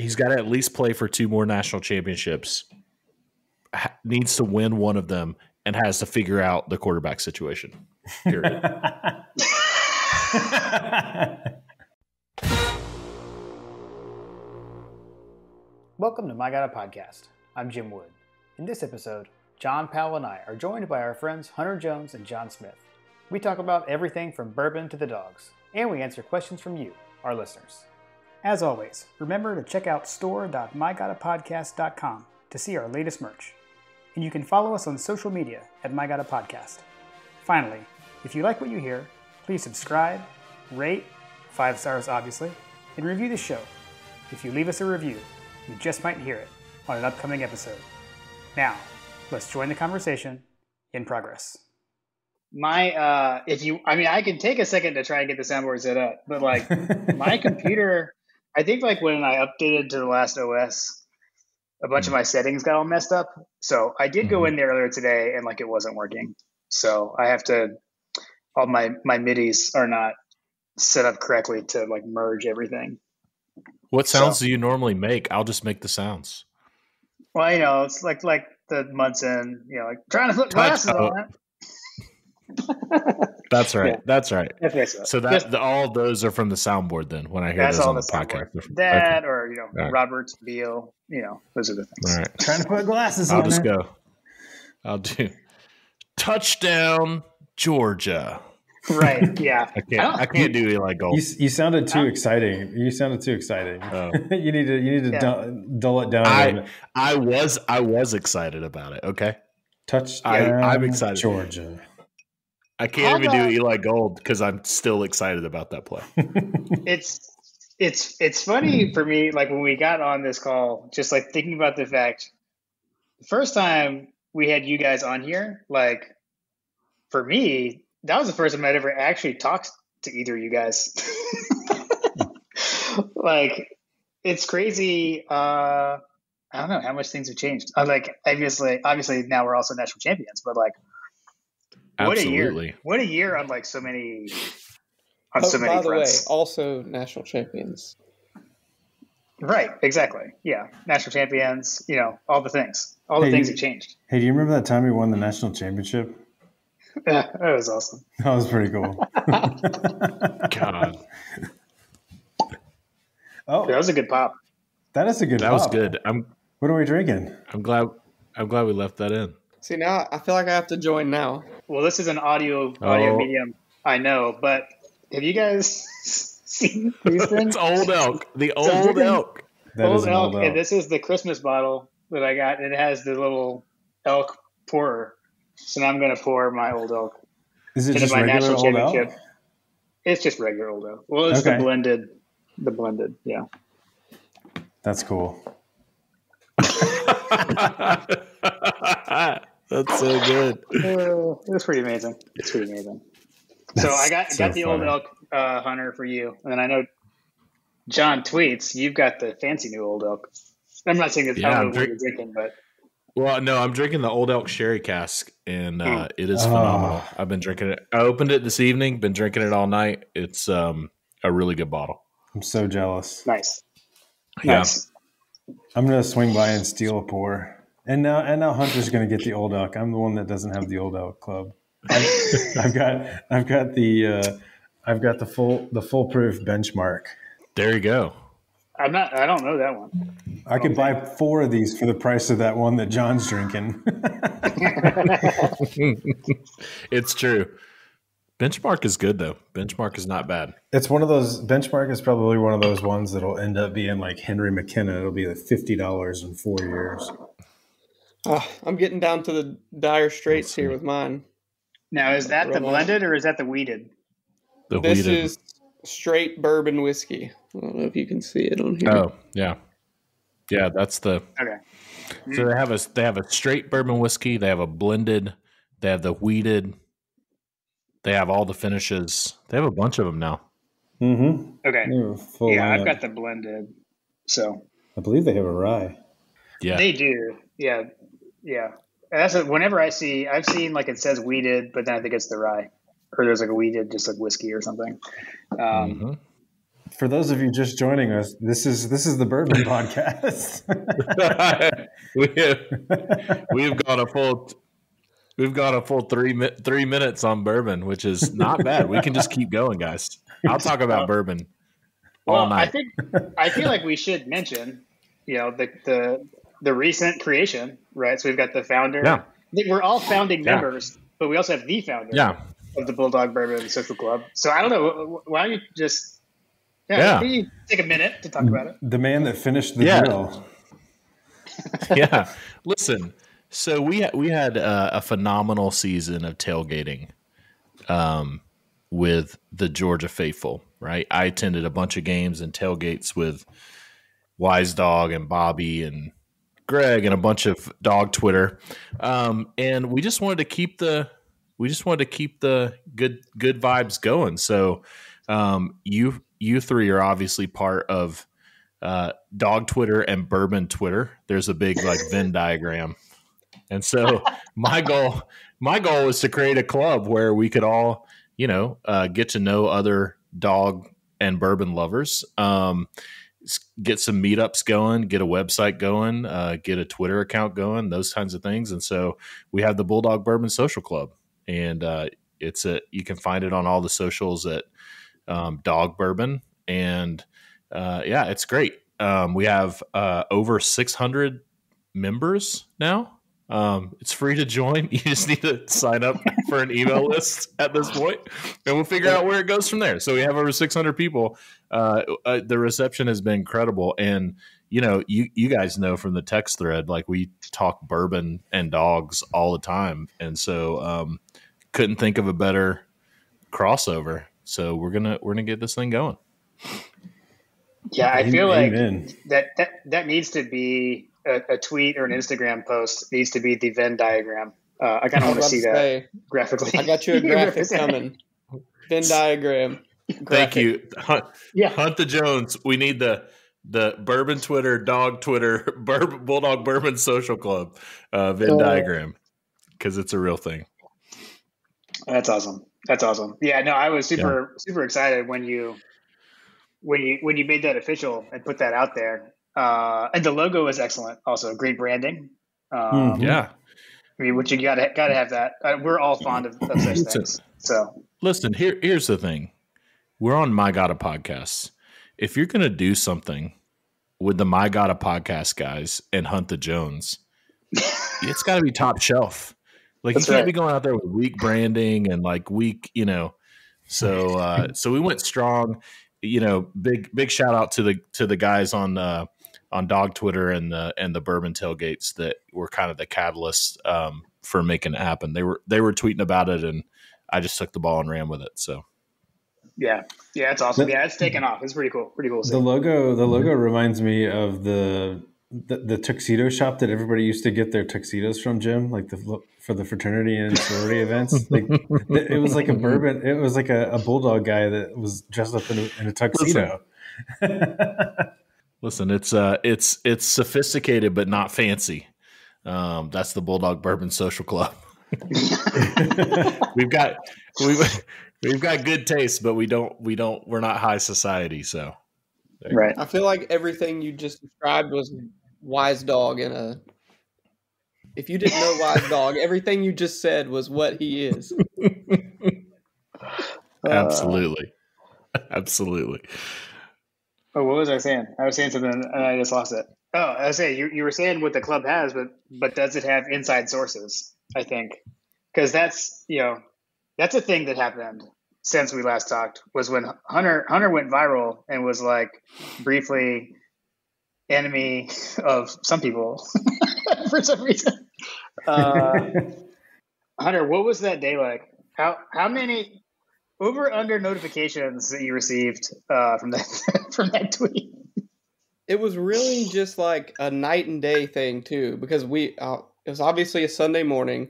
He's got to at least play for 2 more national championships. Needs to win one of them and has to figure out the quarterback situation. Period. Welcome to My God a Podcast. I'm Jim Wood. In this episode, John Powell and I are joined by our friends Hunter Jones and Jon Smith. We talk about everything from bourbon to the dogs, and we answer questions from you, our listeners. As always, remember to check out store.mygodapodcast.com to see our latest merch. And you can follow us on social media at My God a Podcast. Finally, if you like what you hear, please subscribe, rate, 5 stars obviously, and review the show. If you leave us a review, you just might hear it on an upcoming episode. Now, let's join the conversation in progress. I can take a second to try and get the soundboard set up, but my computer, I think when I updated to the last OS, a bunch of my settings got all messed up. So I did go in there earlier today and it wasn't working. So I have to, all my MIDIs are not set up correctly to merge everything. What sounds do you normally make? I'll just make the sounds. Well, it's like the Munson, trying to put glasses on it. That's right. Yeah. That's right. So all of those are from the soundboard then when I hear those on the podcast. That or, right. Robert's Beal, those are the things. All right. Trying to put glasses on I'll just go. I'll do touchdown, Georgia. Right. Yeah. I can't do Eli Gold. You sounded too exciting. You sounded too exciting. You need to dull it down. I was excited about it. Okay. Touchdown. I'm excited. Georgia. I can't even do Eli Gold because I'm still excited about that play. It's funny for me, when we got on this call, just thinking about the fact, the first time we had you guys on here, for me, that was the first time I'd ever actually talked to either of you guys. It's crazy. I don't know how much things have changed. Obviously now we're also national champions, but absolutely. What a year on so many by fronts. The way, also national champions. Right, exactly. Yeah. National champions, all the things. All the things have changed. Hey, do you remember that time we won the national championship? Yeah, that was awesome. That was pretty cool. God. Oh, that was a good pop. That is a good pop. That was good. What are we drinking? I'm glad we left that in. See, now I feel like I have to join now. Well, this is an audio medium, I know, but have you guys seen these things? It's Old Elk. The Old Elk. Old Elk, and this is the Christmas bottle that I got. It has the little elk pourer. So now I'm going to pour my Old Elk. Is it just regular Old Elk? It's just regular Old Elk. Well, it's the blended, yeah. That's cool. That's so good. It's pretty amazing. So I got the Old Elk, Hunter, for you. And then I know John tweets, you've got the fancy new Old Elk. I'm not saying it's what you're drinking, but. Well, no, I'm drinking the Old Elk Sherry Cask, and it is phenomenal. I've been drinking it. I opened it this evening, been drinking it all night. It's a really good bottle. I'm so jealous. Nice. Yeah. Nice. I'm going to swing by and steal a pour. And now Hunter's going to get the Old Elk. I'm the one that doesn't have the Old Elk Club. I've got the foolproof benchmark. There you go. I don't know that one. I could buy 4 of these for the price of that one that John's drinking. It's true. Benchmark is good though. Benchmark is not bad. It's one of those. Benchmark is probably one of those ones that'll end up being like Henry McKenna. It'll be $50 in 4 years. I'm getting down to the dire straits here with mine. Now, is that the blended or is that the wheated? This is straight bourbon whiskey. I don't know if you can see it on here. Oh, yeah. Yeah, that's the okay. So they have a straight bourbon whiskey, they have a blended, they have the wheated, they have all the finishes. They have a bunch of them now. Mm-hmm. Okay. I've got the blended. So I believe they have a rye. Yeah. They do. Yeah. Yeah. That's whenever I've seen it says wheated, but then I think it's the rye. Or there's a wheated just whiskey or something. For those of you just joining us, this is the Bourbon Podcast. we've got a full 3 minutes on bourbon, which is not bad. We can just keep going, guys. I'll talk about bourbon all night. I feel like we should mention, the recent creation, right? So we've got the founder. Yeah. I think we're all founding members, but we also have the founder of the Bulldog Bourbon Social Club. So I don't know. Why don't you just take a minute to talk about it? The man that finished the drill. Yeah. Listen, so we had a phenomenal season of tailgating with the Georgia faithful, right? I attended a bunch of games and tailgates with Wise Dog and Bobby and Greg and a bunch of dog Twitter, and we just wanted to keep the good vibes going. So you three are obviously part of dog Twitter and bourbon Twitter. There's a big Venn diagram, and so my goal is to create a club where we could all get to know other dog and bourbon lovers. Get some meetups going, get a website going, get a Twitter account going, those kinds of things. And so we have the Bulldog Bourbon Social Club, and you can find it on all the socials at Dawg Bourbon, and it's great. We have over 600 members now. It's free to join. You just need to sign up for an email list at this point, and we'll figure out where it goes from there. So we have over 600 people. The reception has been incredible. And, you guys know from the text thread, we talk bourbon and dogs all the time. And so couldn't think of a better crossover. So we're going to get this thing going. Yeah, I feel like that needs to be a tweet or an Instagram post. Needs to be the Venn diagram. I kind of want to see that graphically. I got you a graphic coming. Venn diagram. Thank you. Hunt the Jones. We need the bourbon Twitter, dog Twitter, Bulldog Bourbon Social Club Venn diagram, because it's a real thing. That's awesome. Yeah, no, I was super excited when you made that official and put that out there. And the logo is excellent. Also, great branding. Yeah. I mean, which you gotta have that. We're all fond of such things. So listen, here's the thing. We're on My Gotta Podcast. If you're going to do something with the My Gotta Podcast guys and Hunt the Jones, it's got to be top shelf. You can't be going out there with weak branding and weak, So we went strong. Big shout out to the guys on Dog Twitter and the Bourbon Tailgates that were kind of the catalyst for making it happen. They were tweeting about it, and I just took the ball and ran with it. So. Yeah, it's awesome. It's taken off. It's pretty cool. The logo reminds me of the tuxedo shop that everybody used to get their tuxedos from, Jim, for the fraternity and sorority events. It was like a bourbon. It was like a bulldog guy that was dressed up in a tuxedo. Listen, it's sophisticated but not fancy. That's the Bulldog Bourbon Social Club. We've got good taste, but we're not high society. So, right. I feel like everything you just described was Wise Dog if you didn't know Wise Dog, everything you just said was what he is. Absolutely. Oh, what was I saying? I was saying something and I just lost it. Oh, I was saying you were saying what the club has, but does it have inside sources? I think because that's a thing that happened since we last talked was when Hunter went viral and was briefly enemy of some people for some reason. Hunter, what was that day like? How many over under notifications that you received from that tweet? It was really just a night and day thing too, because it was obviously a Sunday morning.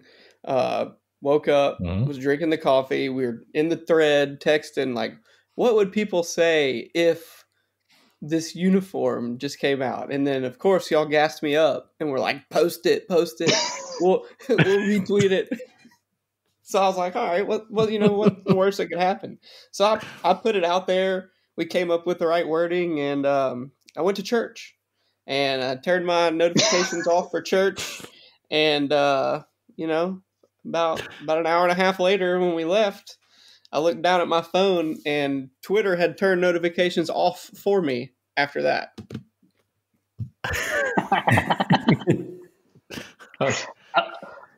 Woke up, was drinking the coffee. We were in the thread texting what would people say if this uniform just came out? And then of course y'all gassed me up and we're like, post it. we'll retweet it. So I was like, all right, what's the worst that could happen? So I put it out there. we came up with the right wording, and I went to church, and I turned my notifications off for church, and you know, about an hour and a half later when we left, I looked down at my phone, and Twitter had turned notifications off for me after that.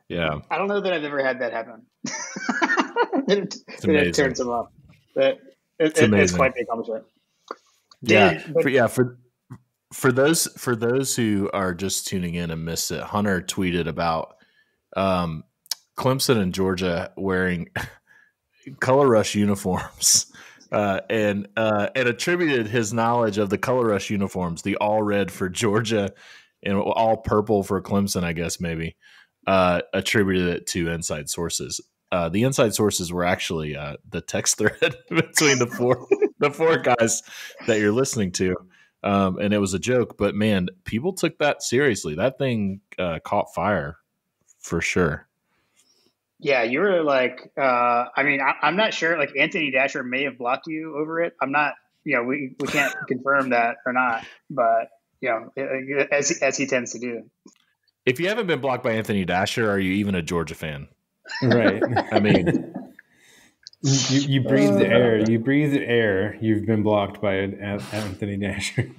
Yeah, I don't know that I've ever had that happen. It's amazing. It turns them off. But It's it's amazing. quite the accomplishment. For those who are just tuning in and missed it, Hunter tweeted about Clemson and Georgia wearing Color Rush uniforms, and attributed his knowledge of the Color Rush uniforms, the all red for Georgia and all purple for Clemson, I guess maybe, attributed it to inside sources. The inside sources were actually the text thread between the four guys that you're listening to, and it was a joke. But man, people took that seriously. That thing caught fire for sure. Yeah, you were like, I'm not sure. Like Anthony Dasher may have blocked you over it. I'm not. We can't confirm that or not. But as he tends to do. If you haven't been blocked by Anthony Dasher, are you even a Georgia fan? Right. I mean, you breathe the air. You breathe the air. You've been blocked by Anthony Dasher.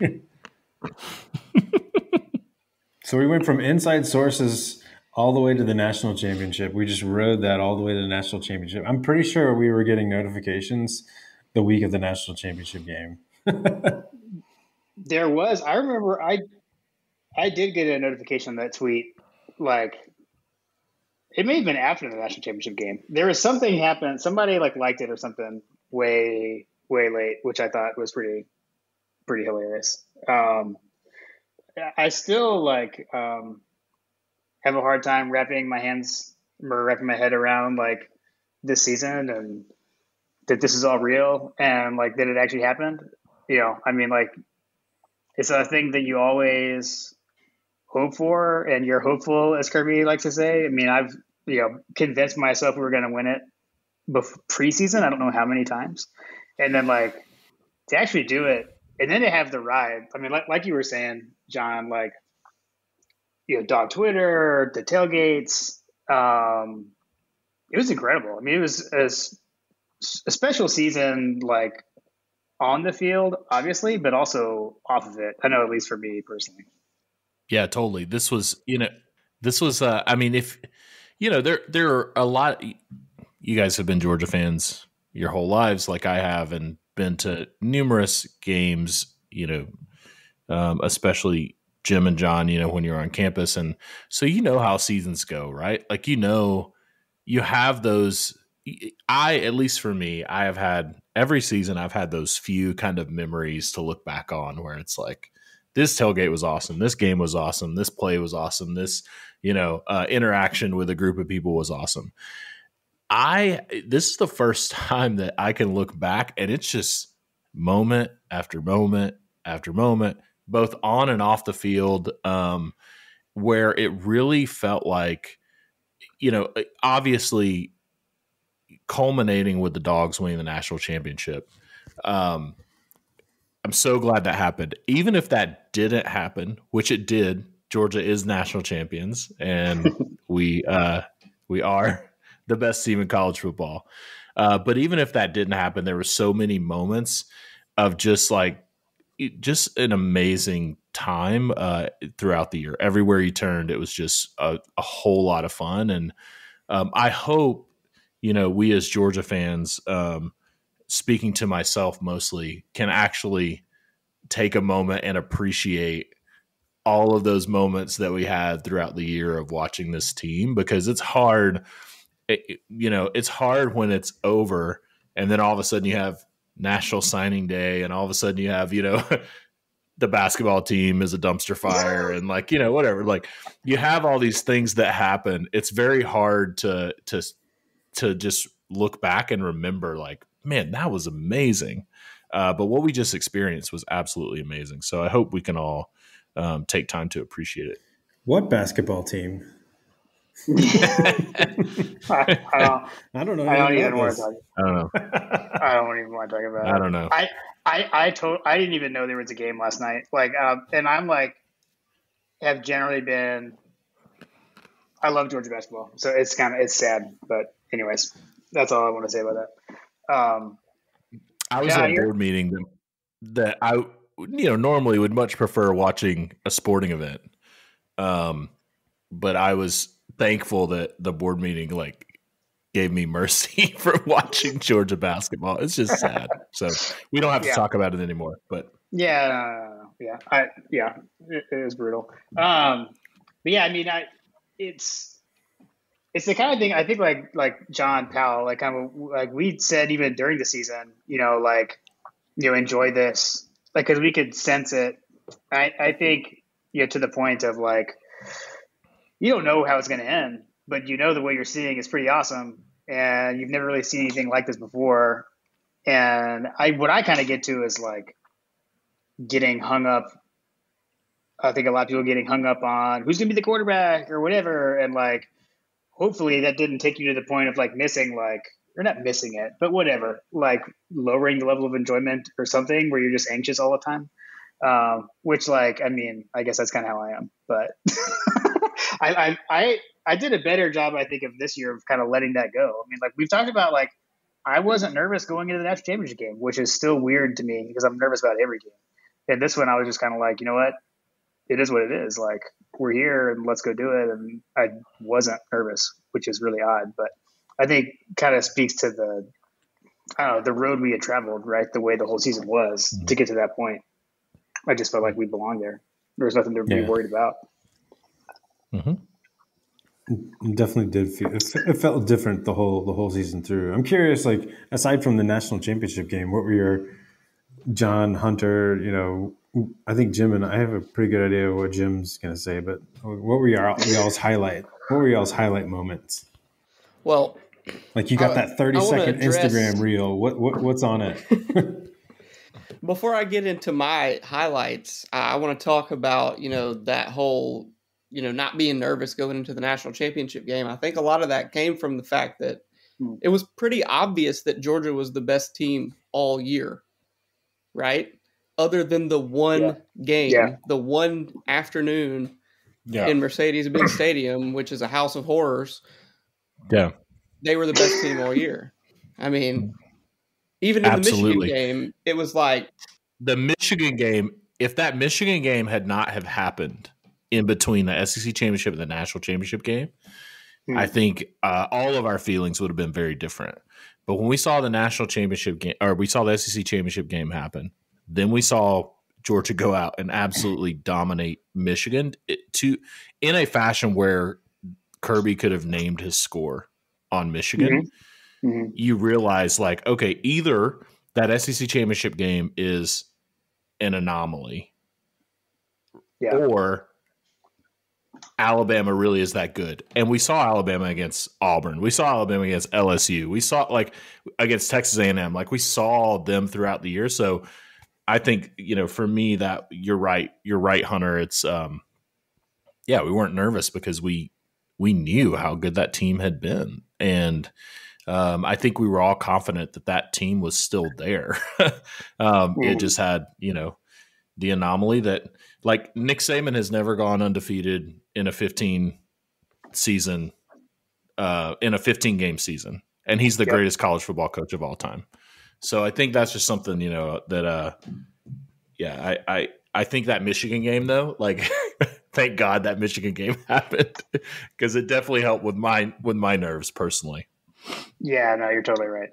So we went from inside sources all the way to the national championship. We just rode that all the way to the national championship. I'm pretty sure we were getting notifications the week of the national championship game. There was. I remember I did get a notification on that tweet. Like, it may have been after the national championship game. There was something happened. Somebody liked it or something way, way late, which I thought was pretty hilarious. I still have a hard time wrapping my head around this season and that this is all real and that it actually happened. It's a thing that you always hope for, and you're hopeful, as Kirby likes to say. I mean, I've convinced myself we were going to win it preseason. I don't know how many times, and then to actually do it, and then to have the ride. I mean, like you were saying, John, Dawg Twitter, the tailgates. It was incredible. I mean, it was a special season, on the field, obviously, but also off of it. I know, at least for me personally. Yeah, totally. This was, I mean, if, there are a lot, you guys have been Georgia fans your whole lives, like I have, and been to numerous games, especially Jim and John, when you're on campus. And so, how seasons go, right? You have those, at least for me, I have had every season, I've had those few kind of memories to look back on where it's this tailgate was awesome. This game was awesome. This play was awesome. This, interaction with a group of people was awesome. This is the first time that I can look back and it's just moment after moment after moment, both on and off the field, where it really felt like, obviously culminating with the Dogs winning the national championship. I'm so glad that happened. Even if that didn't happen, which it did, Georgia is national champions, and we are the best team in college football. But even if that didn't happen, there were so many moments of just an amazing time throughout the year. Everywhere you turned, it was just a whole lot of fun. And I hope, we as Georgia fans, speaking to myself mostly, can actually take a moment and appreciate all of those moments that we had throughout the year of watching this team, because it's hard. It's hard when it's over and then all of a sudden you have National Signing Day and all of a sudden you have, the basketball team is a dumpster fire and whatever. You have all these things that happen. It's very hard to just look back and remember man, that was amazing. But what we just experienced was absolutely amazing. So I hope we can all take time to appreciate it. What basketball team? I don't know. I don't even want to talk. I don't know. I don't even want to talk about it. I don't know. I didn't even know there was a game last night. Like, and I'm like, have generally been. I love Georgia basketball, so it's sad. But anyways, that's all I want to say about that. I was at a board meeting that I normally would much prefer watching a sporting event, but I was thankful that the board meeting gave me mercy for watching Georgia basketball. It's just sad, so we don't have to talk about it anymore. But it is brutal. But yeah, I mean, it's the kind of thing I think like John Powell, like kind of like we said even during the season, enjoy this, like, because we could sense it. I think to the point of like, you don't know how it's going to end, but the way you're seeing is pretty awesome, and you've never really seen anything like this before. And what I kind of get to is like getting hung up. I think a lot of people getting hung up on who's going to be the quarterback or whatever, and like, hopefully that didn't take you to the point of like missing, like, you're not missing it, but whatever, like lowering the level of enjoyment or something where you're just anxious all the time. Which, like, I mean, I guess that's kind of how I am, but I did a better job, I think, of this year of kind of letting that go. I mean, like we've talked about, like, I wasn't nervous going into the national championship game, which is still weird to me because I'm nervous about every game. And this one, I was just kind of like, you know what? It is what it is. Like, we're here and let's go do it. And I wasn't nervous, which is really odd, but I think kind of speaks to the road we had traveled, right? The way the whole season was to get to that point. I just felt like we belonged there. There was nothing to be worried about. Mm-hmm. It definitely did feel. It felt different the whole season through. I'm curious, like, aside from the national championship game, what were your John, Hunter? I think Jim and I have a pretty good idea of what Jim's going to say, but what were y'all's highlight? What were y'all's highlight moments? Well, like, you got that 30-second Instagram reel. What's on it? Before I get into my highlights, I want to talk about, that whole, not being nervous going into the national championship game. I think a lot of that came from the fact that it was pretty obvious that Georgia was the best team all year, right? Other than the one game, the one afternoon in Mercedes-Benz Stadium, which is a house of horrors. Yeah. They were the best team all year. I mean, even in the Michigan game, it was like the Michigan game. If that Michigan game had not have happened in between the SEC championship and the national championship game, I think all of our feelings would have been very different. But when we saw the national championship game, or we saw the SEC championship game happen, then we saw Georgia go out and absolutely dominate Michigan in a fashion where Kirby could have named his score on Michigan. Mm-hmm. You realize, like, okay, either that SEC championship game is an anomaly, or Alabama really is that good. And we saw Alabama against Auburn. We saw Alabama against LSU. We saw, like, against Texas A&M. Like, we saw them throughout the year. So I think, for me, that you're right, Hunter. It's we weren't nervous because we knew how good that team had been. And I think we were all confident that team was still there. It just had, the anomaly that, like, Nick Saban has never gone undefeated in a 15 game season. And he's the greatest college football coach of all time. So I think that's just something, that, I think that Michigan game, though, like, thank God that Michigan game happened, because it definitely helped with my nerves personally. Yeah, no, you're totally right.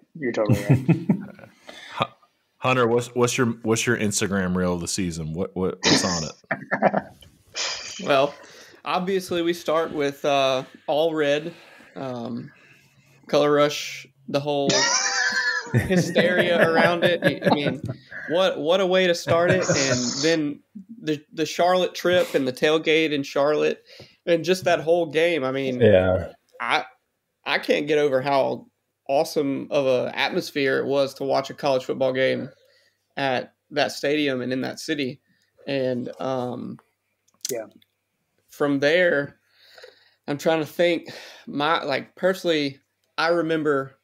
Hunter, what's your Instagram reel of the season? What's on it? Well, obviously we start with all red, Color Rush, the whole hysteria around it. I mean, what a way to start it. And then the Charlotte trip and the tailgate in Charlotte and just that whole game. I mean, I can't get over how awesome of an atmosphere it was to watch a college football game at that stadium and in that city. And from there, I'm trying to think. Personally, I remember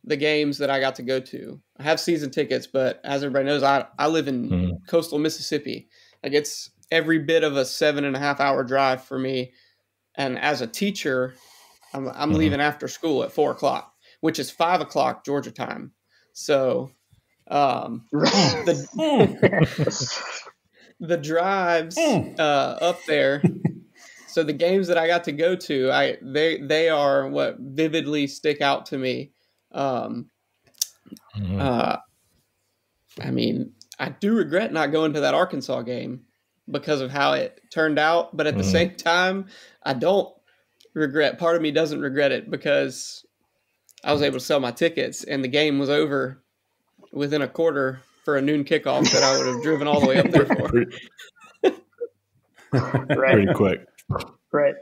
the games that I got to go to. I have season tickets, but as everybody knows, I live in coastal Mississippi. Like, it's every bit of a 7.5 hour drive for me. And as a teacher, I'm leaving after school at 4:00, which is 5:00 Georgia time. So, the drives up there. So the games that I got to go to, they are what vividly stick out to me. I mean, I do regret not going to that Arkansas game because of how it turned out, but at the same time, I don't regret. Part of me doesn't regret it because I was able to sell my tickets and the game was over within a quarter for a noon kickoff that I would have driven all the way up there for. Pretty quick. Right.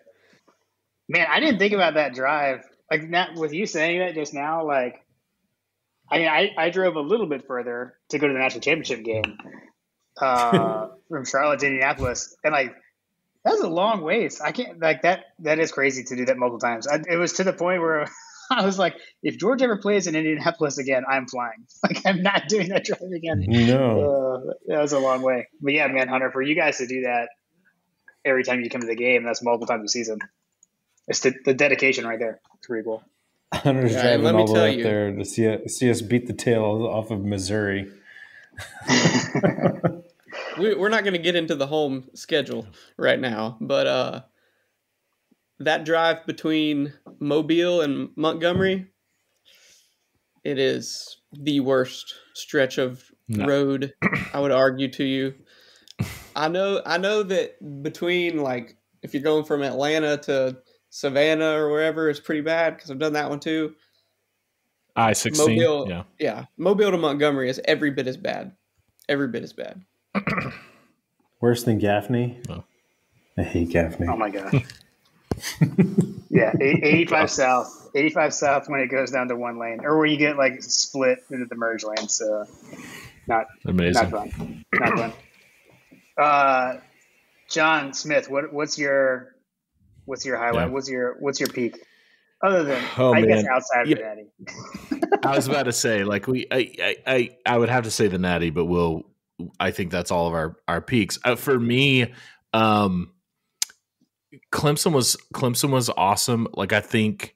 Man, I didn't think about that drive. Like, that, with you saying that just now, like, I mean, I drove a little bit further to go to the national championship game from Charlotte to Indianapolis. And, like, that's a long ways. I can't, like, that is crazy to do that multiple times. It was to the point where I was like, if George ever plays in Indianapolis again, I'm flying. Like, I'm not doing that drive again. No. That was a long way. But yeah, man, Hunter, for you guys to do that every time you come to the game, that's multiple times a season. It's the dedication right there. It's pretty cool. Hunter's driving all the way up there to see us beat the tail off of Missouri. We're not going to get into the home schedule right now, but that drive between Mobile and Montgomery, it is the worst stretch of road, I would argue to you. I know that between, like, if you're going from Atlanta to Savannah or wherever, it's pretty bad because I've done that one too. I-16, Mobile, yeah. Mobile to Montgomery is every bit as bad. Every bit as bad. Worse than Gaffney? Oh. I hate Gaffney. Oh, my gosh. Yeah, 85 south. 85 south when it goes down to one lane. Or where you get, like, split into the merge lanes. So, not fun. Not fun. Jon Smith, what's your highlight? Yeah. What's your peak? Other than I guess outside of the Natty. I was about to say, like, I would have to say the Natty, but I think that's all of our peaks. For me, Clemson was awesome. Like, I think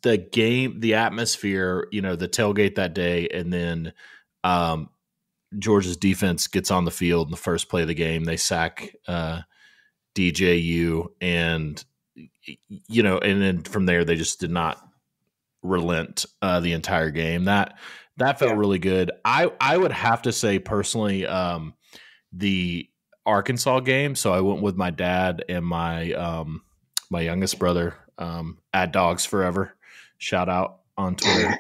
the game, the atmosphere, the tailgate that day, and then Georgia's defense gets on the field in the first play of the game. They sack DJU, and and then from there they just did not relent the entire game. That felt really good. I would have to say personally, the Arkansas game. So I went with my dad and my my youngest brother at Dogs Forever. Shout out on Twitter.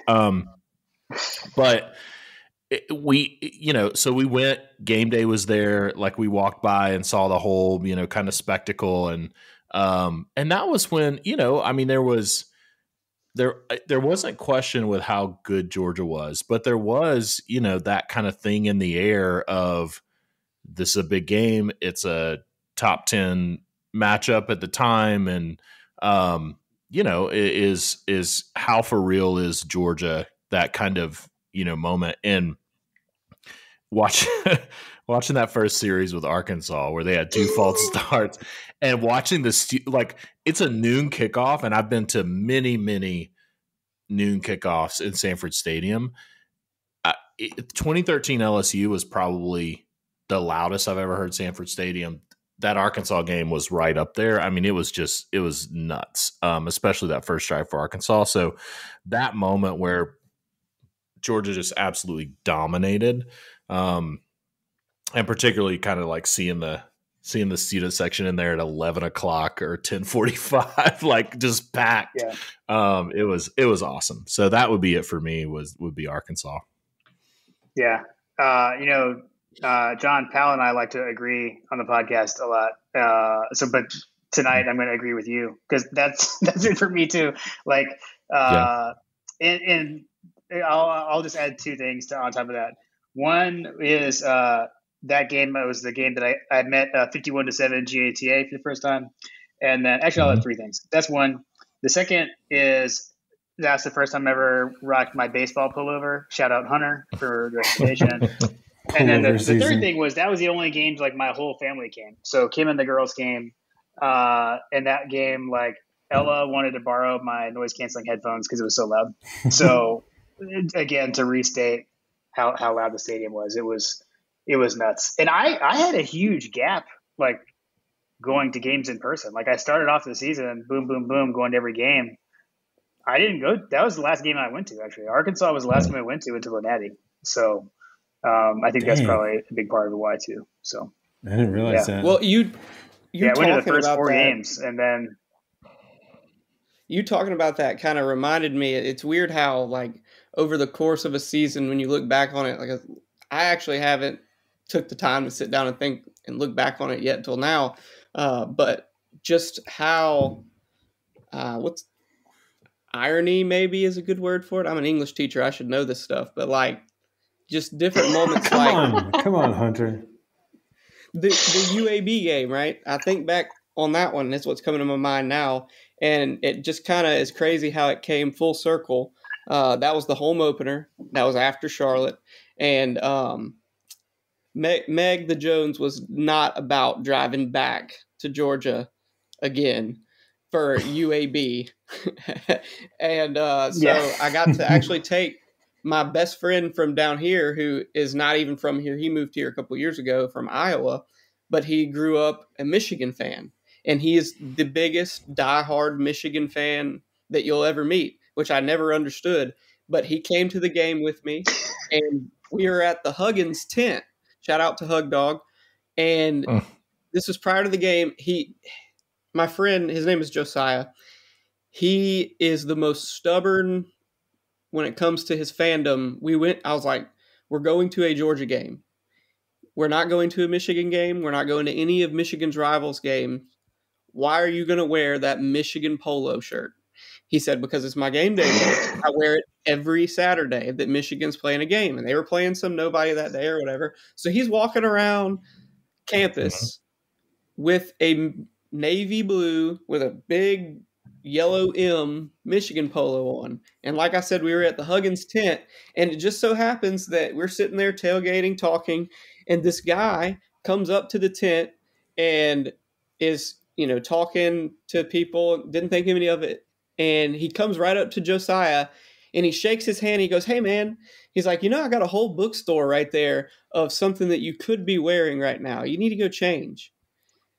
But so we went, game day was there. Like, we walked by and saw the whole, kind of spectacle. And that was when, I mean, there wasn't question with how good Georgia was, but there was, that kind of thing in the air of, this is a big game. It's a top 10 matchup at the time. And, is how for real is Georgia, that kind of, moment. And watching that first series with Arkansas where they had 2 false starts, and watching this, like, it's a noon kickoff, and I've been to many, many noon kickoffs in Sanford Stadium. 2013 LSU was probably the loudest I've ever heard Sanford Stadium. That Arkansas game was right up there. I mean, it was nuts, especially that first drive for Arkansas. So that moment where Georgia just absolutely dominated, and particularly kind of like seeing the student section in there at 11 o'clock or 10:45, like, just packed. Yeah. It was awesome. So that would be it for me. Would be Arkansas. Yeah. John, Pal, and I like to agree on the podcast a lot. But tonight I'm going to agree with you because that's it for me too. Like, and I'll just add 2 things on top of that. One is that game was the game that I met 51-7 GATA for the first time, And then actually, I'll have three things. That's one. The second is that's the first time I ever rocked my baseball pullover. Shout out Hunter for the recommendation. And then the third thing was that was the only game like my whole family came. So Kim and the girls came. And that game, like Ella wanted to borrow my noise canceling headphones because it was so loud. So again, to restate how loud the stadium was, it was nuts. And I had a huge gap like going to games in person. Like I started off the season, boom, boom, boom, going to every game. I didn't go. That was the last game I went to, actually. Arkansas was the last game I went to until the Natty. So I think that's probably a big part of the why too. So I didn't realize that. Well, you went to the first four games, and then you talking about that kind of reminded me. It's weird how like over the course of a season, when you look back on it, like I actually haven't took the time to sit down and think and look back on it yet until now. But just how what's irony maybe is a good word for it. I'm an English teacher. I should know this stuff, but like just different moments. Come on, Hunter. The UAB game, right? I think back on that one. That's what's coming to my mind now. And it just kind of is crazy how it came full circle. That was the home opener. That was after Charlotte. And Meg the Jones was not about driving back to Georgia again for UAB. And so I got to actually take my best friend from down here, who is not even from here. He moved here a couple years ago from Iowa, but he grew up a Michigan fan. And he is the biggest diehard Michigan fan that you'll ever meet, which I never understood. But he came to the game with me, and we were at the Huggins tent. Shout out to Hug Dog. And this was prior to the game. My friend, his name is Josiah. He is the most stubborn when it comes to his fandom. I was like, we're going to a Georgia game. We're not going to a Michigan game. We're not going to any of Michigan's rivals games. Why are you going to wear that Michigan polo shirt? He said, because it's my game day. I wear it every Saturday that Michigan's playing a game. And they were playing some nobody that day or whatever. So he's walking around campus with a navy blue with a big yellow M Michigan polo on. And like I said, we were at the Huggins tent. And it just so happens that we're sitting there tailgating, talking. And this guy comes up to the tent and is talking to people, didn't think any of it. And he comes right up to Josiah and he shakes his hand. He goes, hey, man. He's like, I got a whole bookstore right there of something that you could be wearing right now. You need to go change.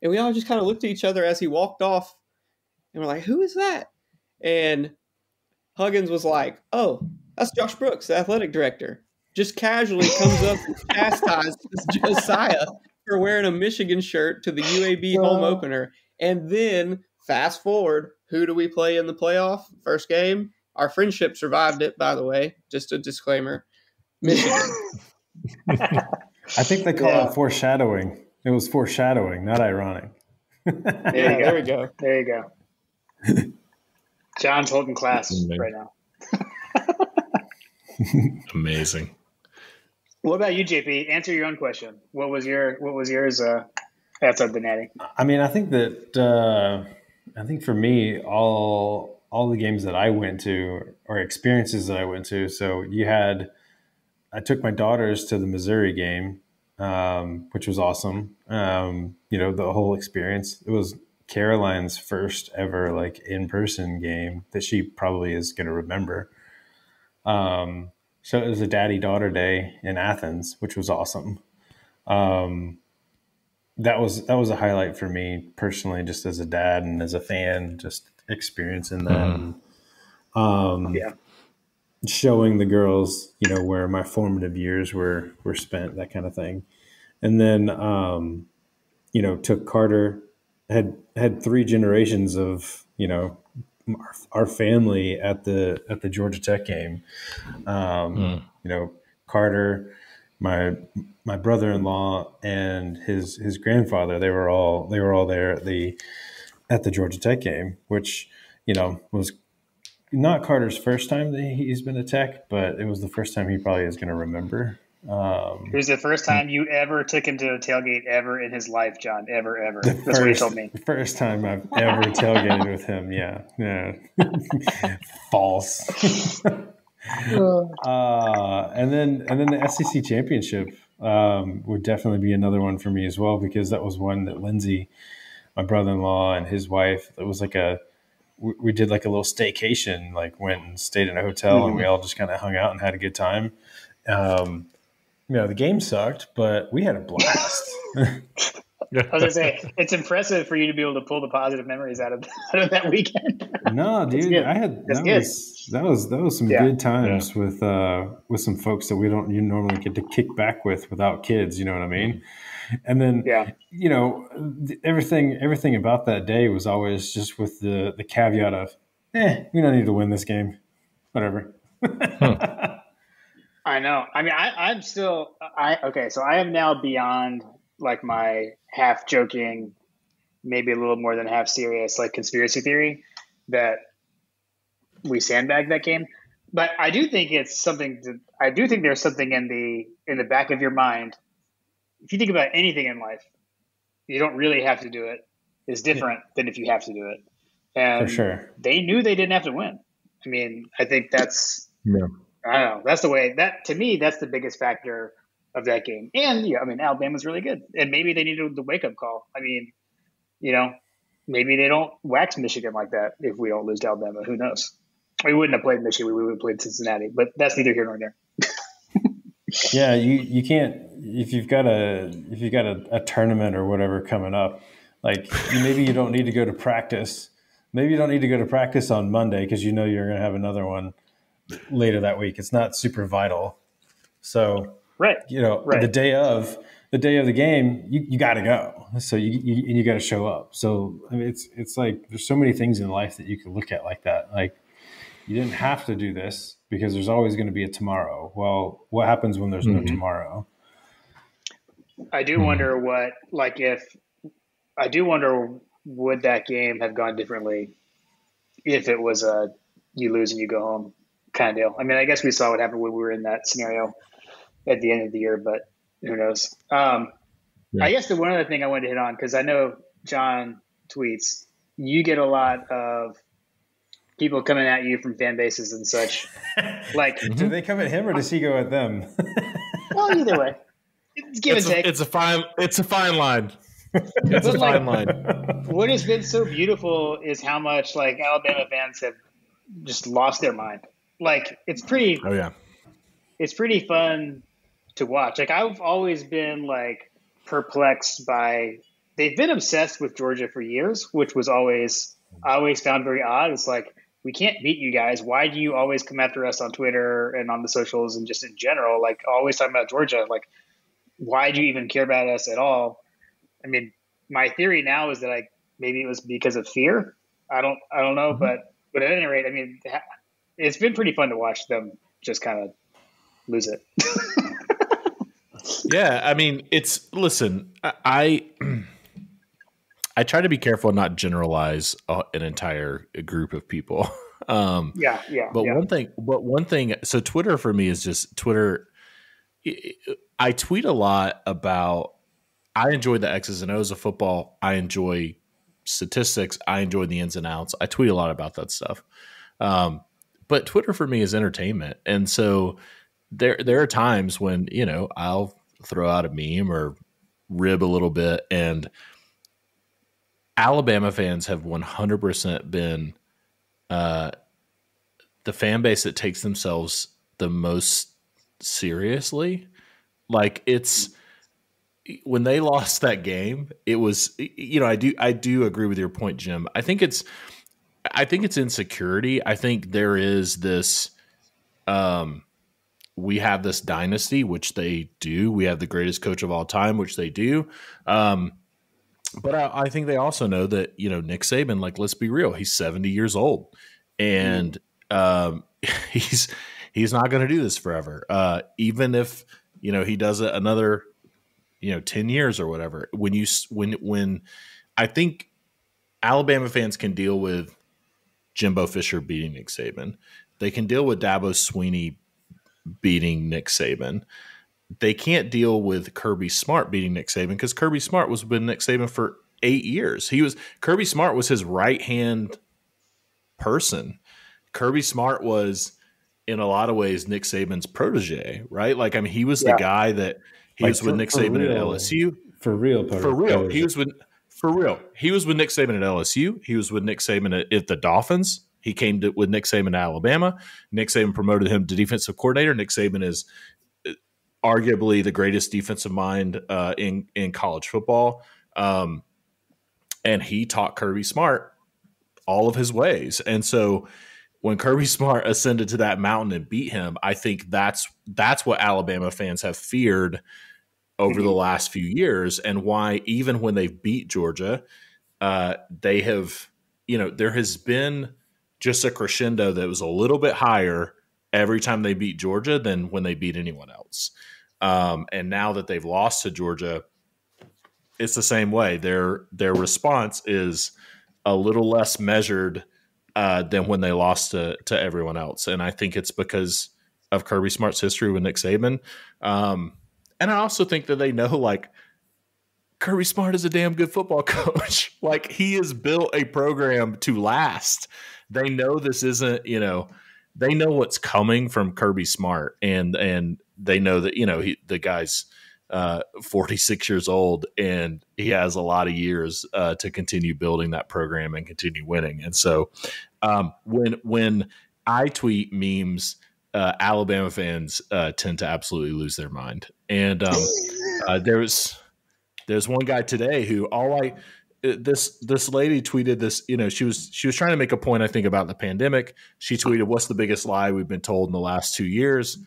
And we all just kind of looked at each other as he walked off. And we're like, who is that? And Huggins was like, oh, that's Josh Brooks, the athletic director. Just casually comes up and chastises Josiah for wearing a Michigan shirt to the UAB home opener. And then fast forward, who do we play in the playoff? First game. Our friendship survived it, by the way. Just a disclaimer. Michigan. I think they call it foreshadowing. It was foreshadowing, not ironic. There we go. There you go. John's holding class right now. Amazing. What about you, JP? Answer your own question. What was yours outside the Natty? I mean, I think that for me, all the games that I went to or experiences that I went to. So I took my daughters to the Missouri game, which was awesome. The whole experience. It was Caroline's first ever like in-person game that she probably is going to remember. So it was a daddy-daughter day in Athens, which was awesome. That was a highlight for me personally, just as a dad and as a fan, just experiencing that. Showing the girls, where my formative years were spent, that kind of thing. And then, took Carter, had three generations of, our family at the Georgia Tech game. Carter, my brother-in-law and his grandfather, they were all there at the Georgia Tech game, which, was not Carter's first time that he's been to Tech, but it was the first time he probably is going to remember. It was the first time you ever took him to a tailgate ever in his life, John. Ever. That's what he told me. The first time I've ever tailgated with him. Yeah. False. And then the SEC championship would definitely be another one for me as well, because that was one that Lindsay, my brother-in-law, and his wife, it was like we did like a little staycation, like went and stayed in a hotel, and we all just kind of hung out and had a good time. The game sucked, but we had a blast. I was gonna say, it's impressive for you to be able to pull the positive memories out of that weekend. No, dude, that was some good times with some folks that you normally get to kick back with without kids. You know what I mean? And then everything about that day was always just with the caveat of, we don't need to win this game, whatever. I know. I mean, I'm still so I am now beyond like my half joking, maybe a little more than half serious, like conspiracy theory that we sandbagged that game. But I do think it's something I do think there's something in the back of your mind. If you think about anything in life, you don't really have to do it. It's different than if you have to do it. And for sure, they knew they didn't have to win. I mean, I think that's I don't know. That's the way that, to me, that's the biggest factor of that game. And Alabama's really good, and maybe they needed the wake up call. I mean, maybe they don't wax Michigan like that if we don't lose to Alabama. Who knows? We wouldn't have played Michigan. We would have played Cincinnati, but that's neither here nor there. Yeah, you can't if you've got a tournament or whatever coming up. Like maybe you don't need to go to practice. Maybe you don't need to go to practice on Monday because you're going to have another one later that week. It's not super vital. So the day of the game, you got to go. So you got to show up. So I mean, it's like there's so many things in life that you can look at like that. Like you didn't have to do this because there's always going to be a tomorrow. Well, what happens when there's no tomorrow? I do wonder would that game have gone differently if it was a you lose and you go home kind of deal. I mean, I guess we saw what happened when we were in that scenario at the end of the year, but who knows? I guess the one other thing I wanted to hit on, because I know John tweets, you get a lot of people coming at you from fan bases and such. Like, do they come at him or does he go at them? Well, either way, it's give and take. It's a fine line. It's a fine line. What has been so beautiful is how much like Alabama fans have just lost their mind. Like it's pretty. Oh yeah. It's pretty fun to watch. Like I've always been like perplexed by. They've been obsessed with Georgia for years, which was I always found very odd. It's like, we can't beat you guys. Why do you always come after us on Twitter and on the socials and just in general? Like always talking about Georgia. Like, why do you even care about us at all? I mean, my theory now is that maybe it was because of fear. I don't know, but at any rate, I mean, it's been pretty fun to watch them just kind of lose it. Yeah, I mean, I try to be careful and not generalize an entire group of people. But one thing. So Twitter for me is just Twitter. I tweet a lot about. I enjoy the X's and O's of football. I enjoy statistics. I enjoy the ins and outs. I tweet a lot about that stuff. But Twitter for me is entertainment, and so there are times when I'll throw out a meme or rib a little bit, and Alabama fans have 100% been the fan base that takes themselves the most seriously. Like it's when they lost that game, it was I do agree with your point, Jim. I think it's insecurity. I think there is this we have this dynasty, which they do. We have the greatest coach of all time, which they do. But I think they also know that, Nick Saban, like, let's be real, he's 70 years old and he's not going to do this forever. Even if, he does it another, 10 years or whatever. When I think Alabama fans can deal with Jimbo Fisher beating Nick Saban, they can deal with Dabo Swinney beating Nick Saban. they can't deal with Kirby Smart beating Nick Saban because Kirby Smart was with Nick Saban for 8 years. Kirby Smart was his right hand person. Kirby Smart was, in a lot of ways, Nick Saban's protege, right? Like, I mean, he was the guy that he was with Nick Saban at LSU. For real. He was with Nick Saban at LSU. He was with Nick Saban at the Dolphins. He came with Nick Saban at Alabama. Nick Saban promoted him to defensive coordinator. Nick Saban is arguably the greatest defensive mind in college football. And he taught Kirby Smart all of his ways. And so when Kirby Smart ascended to that mountain and beat him, I think that's what Alabama fans have feared over the last few years, and why even when they've beat Georgia, they have, there has been just a crescendo that was a little bit higher every time they beat Georgia than when they beat anyone else. And now that they've lost to Georgia, it's the same way. Their response is a little less measured than when they lost to everyone else. And I think it's because of Kirby Smart's history with Nick Saban. And I also think that they know, like, Kirby Smart is a damn good football coach. Like, he has built a program to last. They know this isn't, they know what's coming from Kirby Smart, and they know that, the guy's 46 years old, and he has a lot of years to continue building that program and continue winning. And so when I tweet memes, Alabama fans tend to absolutely lose their mind. And there's one guy today who this lady tweeted this, she was trying to make a point, I think, about the pandemic. She tweeted, "What's the biggest lie we've been told in the last 2 years?"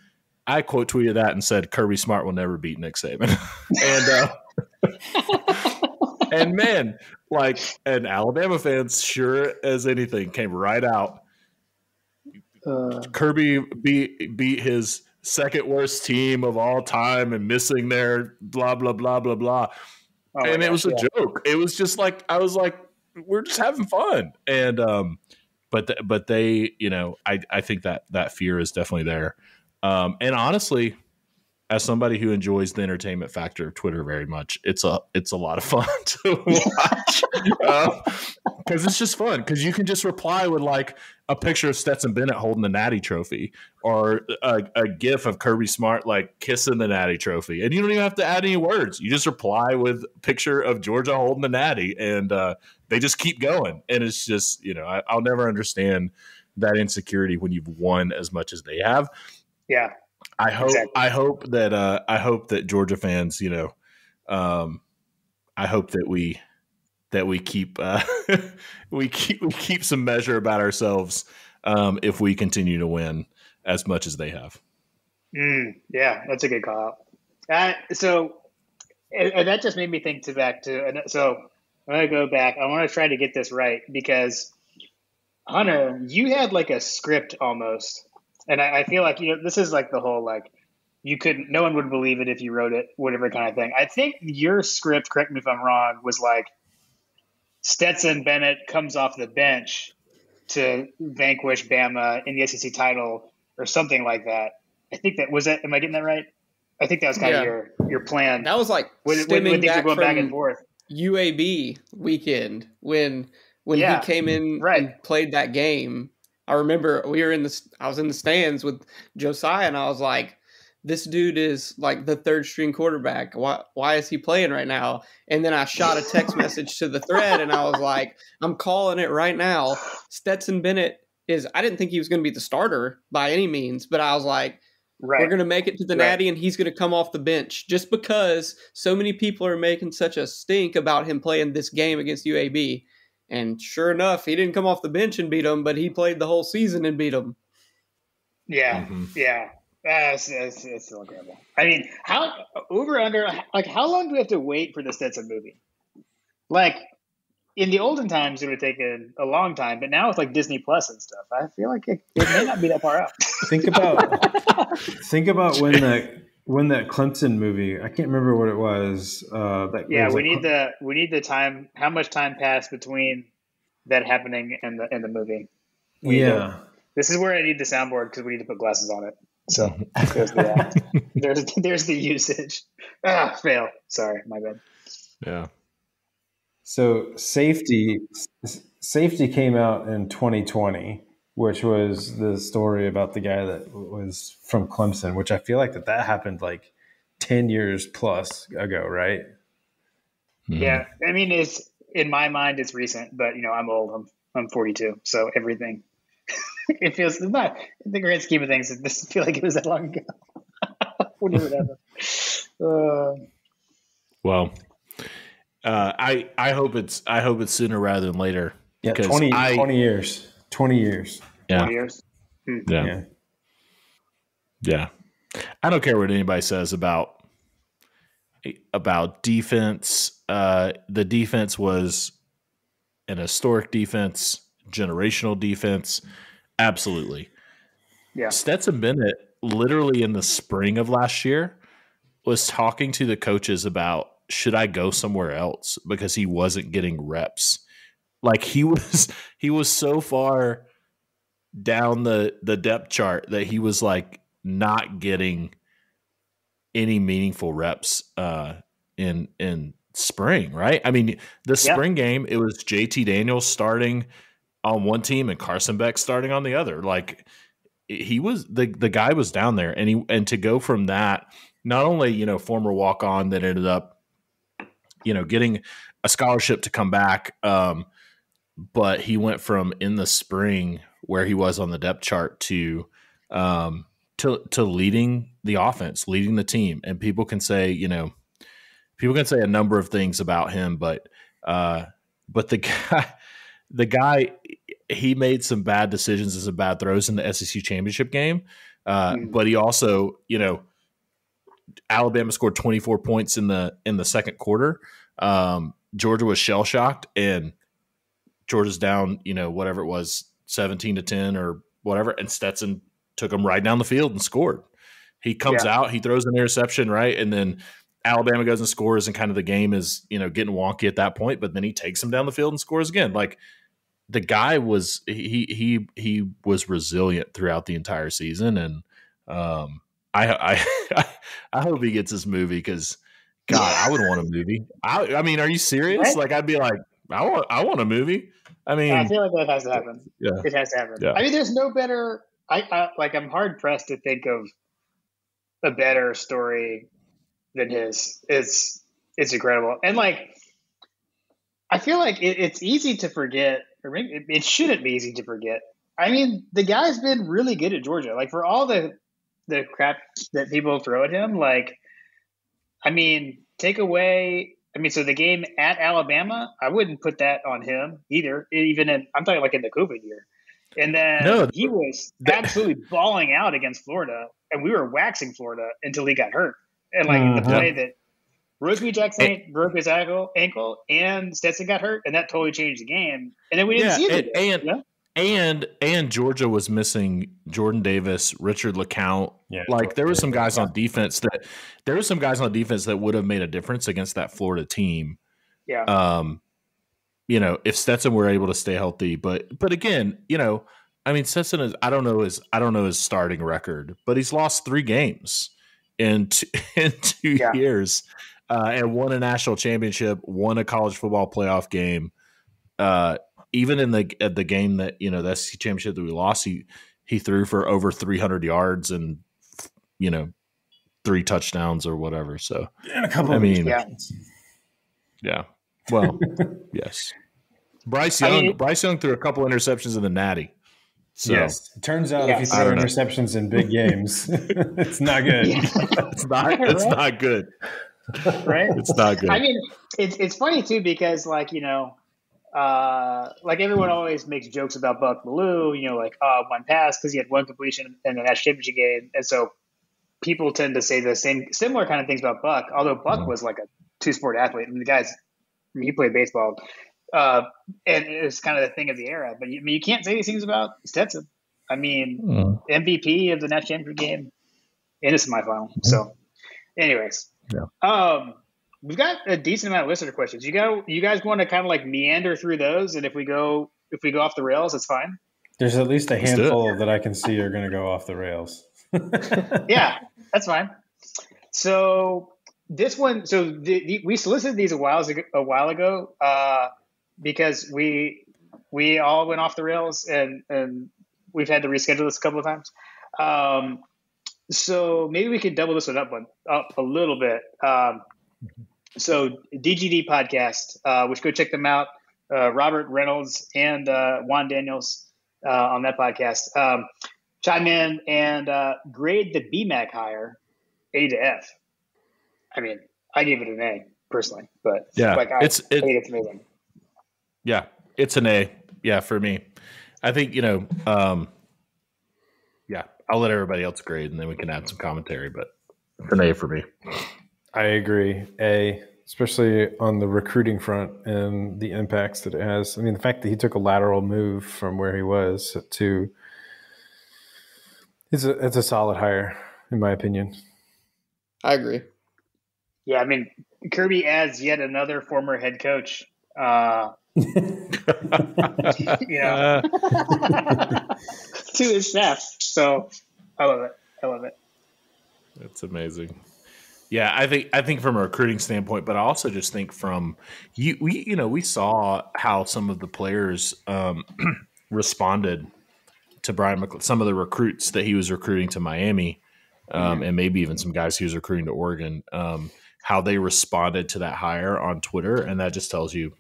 I quote tweeted that and said, "Kirby Smart will never beat Nick Saban." And man, and Alabama fans, sure as anything, came right out. Kirby beat his second worst team of all time and missing their blah, blah, blah, blah, blah. Oh, and it was a joke. It was just like, I was like, we're just having fun. And, but they, I think that fear is definitely there. And honestly, as somebody who enjoys the entertainment factor of Twitter very much, it's a lot of fun to watch because it's just fun. Because you can just reply with like a picture of Stetson Bennett holding the Natty Trophy, or a GIF of Kirby Smart like kissing the Natty Trophy, and you don't even have to add any words. You just reply with a picture of Georgia holding the Natty, and they just keep going. And it's just, I'll never understand that insecurity when you've won as much as they have. Yeah. I hope that Georgia fans, I hope that we keep we keep some measure about ourselves if we continue to win as much as they have. Yeah, that's a good call out. So that just made me think back to. So I'm gonna go back. I want to try to get this right, because Hunter, you had like a script almost. And I feel like, this is like the whole, like, no one would believe it if you wrote it, whatever kind of thing. I think your script, correct me if I'm wrong, was like Stetson Bennett comes off the bench to vanquish Bama in the SEC title or something like that. I think that was it. Am I getting that right? I think that was kind of your plan. That was like when things were going back and forth. UAB weekend when he came in and played that game. I remember I was in the stands with Josiah, and I was like, this dude is like the third string quarterback. Why is he playing right now? And then I shot a text message to the thread, and I was like, I'm calling it right now. Stetson Bennett I didn't think he was going to be the starter by any means, but I was like, we're going to make it to the Natty, and he's going to come off the bench just because so many people are making such a stink about him playing this game against UAB. And sure enough, he didn't come off the bench and beat them, but he played the whole season and beat them. Yeah, yeah. It's still incredible. I mean, how long do we have to wait for the Stetson movie? Like, in the olden times, it would have taken a long time, but now it's like Disney Plus and stuff. I feel like it may not be that far out. Think about when that Clemson movie, I can't remember what it was. We need the time. How much time passed between that happening and the movie? This is where I need the soundboard because we need to put glasses on it. So there's the usage. Fail. Sorry, my bad. Yeah. So safety came out in 2020, which was the story about the guy that was from Clemson, which I feel like that happened like 10 years plus ago, right? Yeah, I mean, it's in my mind it's recent, but I'm old. I'm 42, so everything it feels not in the grand scheme of things. It doesn't feel like it was that long ago. Whatever. Well, I hope it's sooner rather than later. Yeah, 20 years. 20 years. Yeah. 20 years. Yeah. I don't care what anybody says about defense. The defense was an historic defense, generational defense. Absolutely. Yeah. Stetson Bennett, literally in the spring of last year, was talking to the coaches about, should I go somewhere else, because he wasn't getting reps. Like he was so far down the depth chart that he was like not getting any meaningful reps in spring, right? I mean, the spring game, it was JT Daniels starting on one team and Carson Beck starting on the other. Like he was the guy was down there, and to go from that, not only former walk-on that ended up getting a scholarship to come back, but he went from in the spring where he was on the depth chart to leading the offense, leading the team. And people can say a number of things about him, but the guy, he made some bad decisions and some bad throws in the SEC championship game. But he also, Alabama scored 24 points in the second quarter. Georgia was shell shocked, and Georgia's down, whatever it was, 17-10 or whatever, and Stetson took him right down the field and scored. He comes out, he throws an interception, right, and then Alabama goes and scores, and kind of the game is getting wonky at that point. But then he takes him down the field and scores again. Like the guy was he was resilient throughout the entire season, and I hope he gets his movie, because God, I would want a movie. I mean, are you serious? Right? Like I'd be like, I want a movie. I mean, I feel like that has to happen. Yeah, it has to happen. Yeah. I mean, there's no better. I'm hard pressed to think of a better story than his. It's incredible, and I feel like it's easy to forget, or maybe it shouldn't be easy to forget. I mean, the guy's been really good at Georgia. Like for all the crap that people throw at him, take away. So the game at Alabama, I wouldn't put that on him either. I'm talking in the COVID year. And then he was absolutely balling out against Florida, and we were waxing Florida until he got hurt. And the play that Rosemary Jackson broke his ankle, and Stetson got hurt, and that totally changed the game. And then we didn't see it. And Georgia was missing Jordan Davis, Richard LeCount. Yeah, there were some guys on defense that would have made a difference against that Florida team. Yeah. If Stetson were able to stay healthy, but again, Stetson is I don't know his starting record, but he's lost 3 games in 2 years, and won a national championship, won a college football playoff game. Even in the game that the SEC championship that we lost, he threw for over 300 yards and 3 touchdowns or whatever. So and a couple. Yeah. Well, yes. Bryce Young threw a couple interceptions in the Natty. So, yes, it turns out if you throw interceptions in big games, it's not good. It's not good. Right? It's not good. I mean, it's funny too, because everyone always makes jokes about Buck Bellew, one pass because he had 1 completion in the national championship game, and so people tend to say the similar kind of things about Buck. Although Buck was like a 2-sport athlete, and he played baseball, and it was kind of the thing of the era. But you can't say these things about Stetson. I mean, MVP of the national championship game in a semifinal. So, anyways, we've got a decent amount of listener questions. You guys want to kind of meander through those, and if we go off the rails, it's fine. There's at least a handful that I can see are going to go off the rails. Yeah, that's fine. So this one, we solicited these a while ago because we all went off the rails and we've had to reschedule this a couple of times. So maybe we could double this one up a little bit. So DGD podcast, which go check them out. Robert Reynolds and Juan Daniels on that podcast. Chime in and grade the BMAC hire A to F. I mean, I gave it an A personally, but yeah, it's amazing. Yeah, it's an A. Yeah, for me. I think, yeah, I'll let everybody else grade and then we can add some commentary, but it's an A for me. I agree. A, especially on the recruiting front and the impacts that it has. I mean, the fact that he took a lateral move from where he was to it's a solid hire, in my opinion. I agree. Yeah, I mean, Kirby adds yet another former head coach. To his staff. So I love it. That's amazing. Yeah, I think from a recruiting standpoint, but I also just think from we saw how some of the players responded to Brian McClellan, some of the recruits that he was recruiting to Miami, and maybe even some guys he was recruiting to Oregon, how they responded to that hire on Twitter, and that just tells you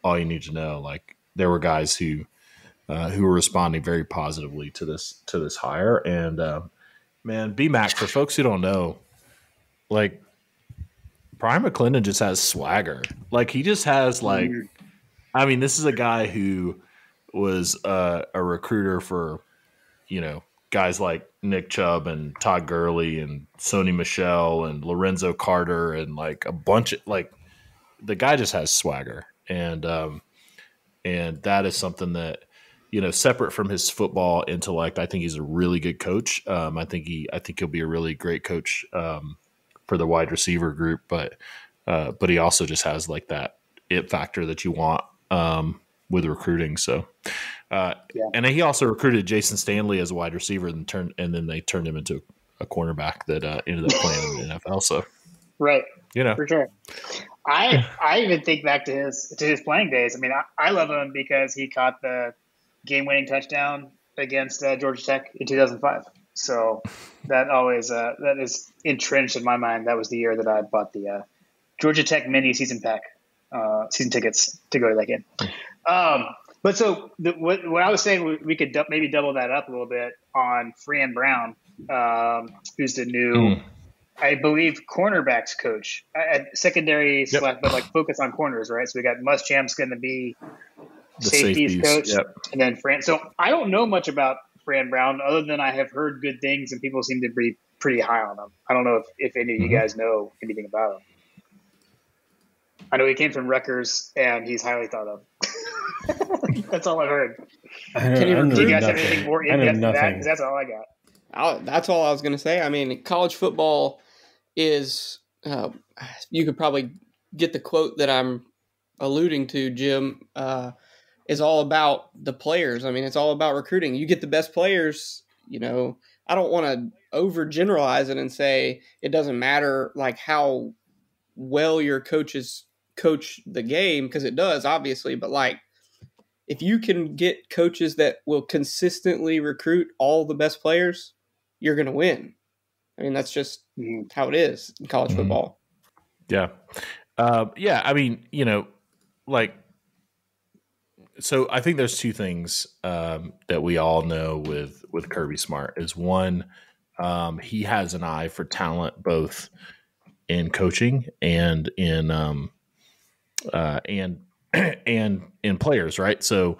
all you need to know. Like, there were guys who were responding very positively to this hire, and man, BMAC, for folks who don't know, like, Brian McClendon just has swagger. Like, he just has, like, I mean, this is a guy who was a recruiter for, guys like Nick Chubb and Todd Gurley and Sony Michel and Lorenzo Carter and, like, a bunch of, like, the guy just has swagger. And that is something that, separate from his football intellect, I think he's a really good coach. I think he'll be a really great coach for the wide receiver group, but he also just has, like, that it factor that you want with recruiting. So, and he also recruited Jason Stanley as a wide receiver and then they turned him into a cornerback that ended up playing in the NFL. So, right, for sure. I even think back to his playing days. I mean, I love him because he caught the game-winning touchdown against Georgia Tech in 2005. So that always that is entrenched in my mind. That was the year that I bought the Georgia Tech mini season tickets to go to that game. But so what I was saying, we could maybe double that up a little bit on Fran Brown, who's the new, I believe, cornerbacks coach at secondary, but like focus on corners, right? So we got Muschamp's going to be the safeties coach, and then Fran. So I don't know much about Fran Brown other than I have heard good things, and people seem to be pretty high on him. I don't know if any of you guys know anything about him. I know he came from Rutgers, and he's highly thought of. That's all I've heard. Do you guys have anything more in depth than that? Because that's all I got. That's all I was going to say. I mean, college football is you could probably get the quote that I'm alluding to, Jim, is all about the players. I mean, it's all about recruiting. You get the best players, I don't want to overgeneralize it and say it doesn't matter, like, how well your coaches coach the game, because it does, obviously, but, like, if you can get coaches that will consistently recruit all the best players, you're going to win. I mean, that's just how it is in college football. Yeah. I mean, like, so I think there's two things that we all know with Kirby Smart is, one, he has an eye for talent, both in coaching and in and in players, right? So,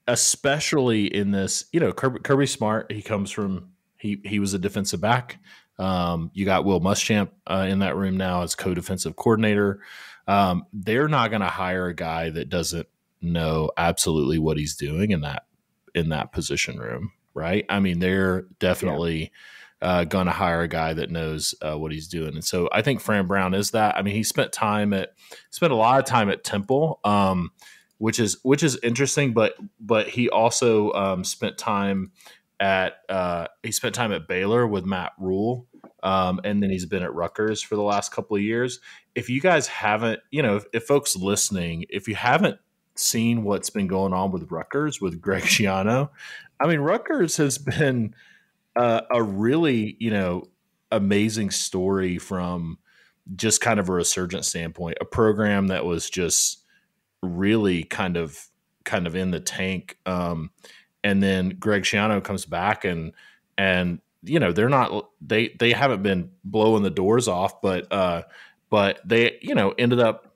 especially in this, Kirby Smart, he comes from he was a defensive back. You got Will Muschamp in that room now as co-defensive coordinator. They're not going to hire a guy that doesn't know absolutely what he's doing in that position room, right? I mean, they're definitely going to hire a guy that knows what he's doing. And so I think Fran Brown is that. I mean, he spent a lot of time at Temple, which is interesting, but he also spent time he spent time at Baylor with Matt Rule, and then he's been at Rutgers for the last couple of years. If you guys haven't, if folks listening, if you haven't seen what's been going on with Rutgers with Greg Schiano, I mean, Rutgers has been a really, amazing story from just kind of a resurgent standpoint, a program that was just really kind of in the tank. And then Greg Schiano comes back and they're not, they haven't been blowing the doors off, but they, ended up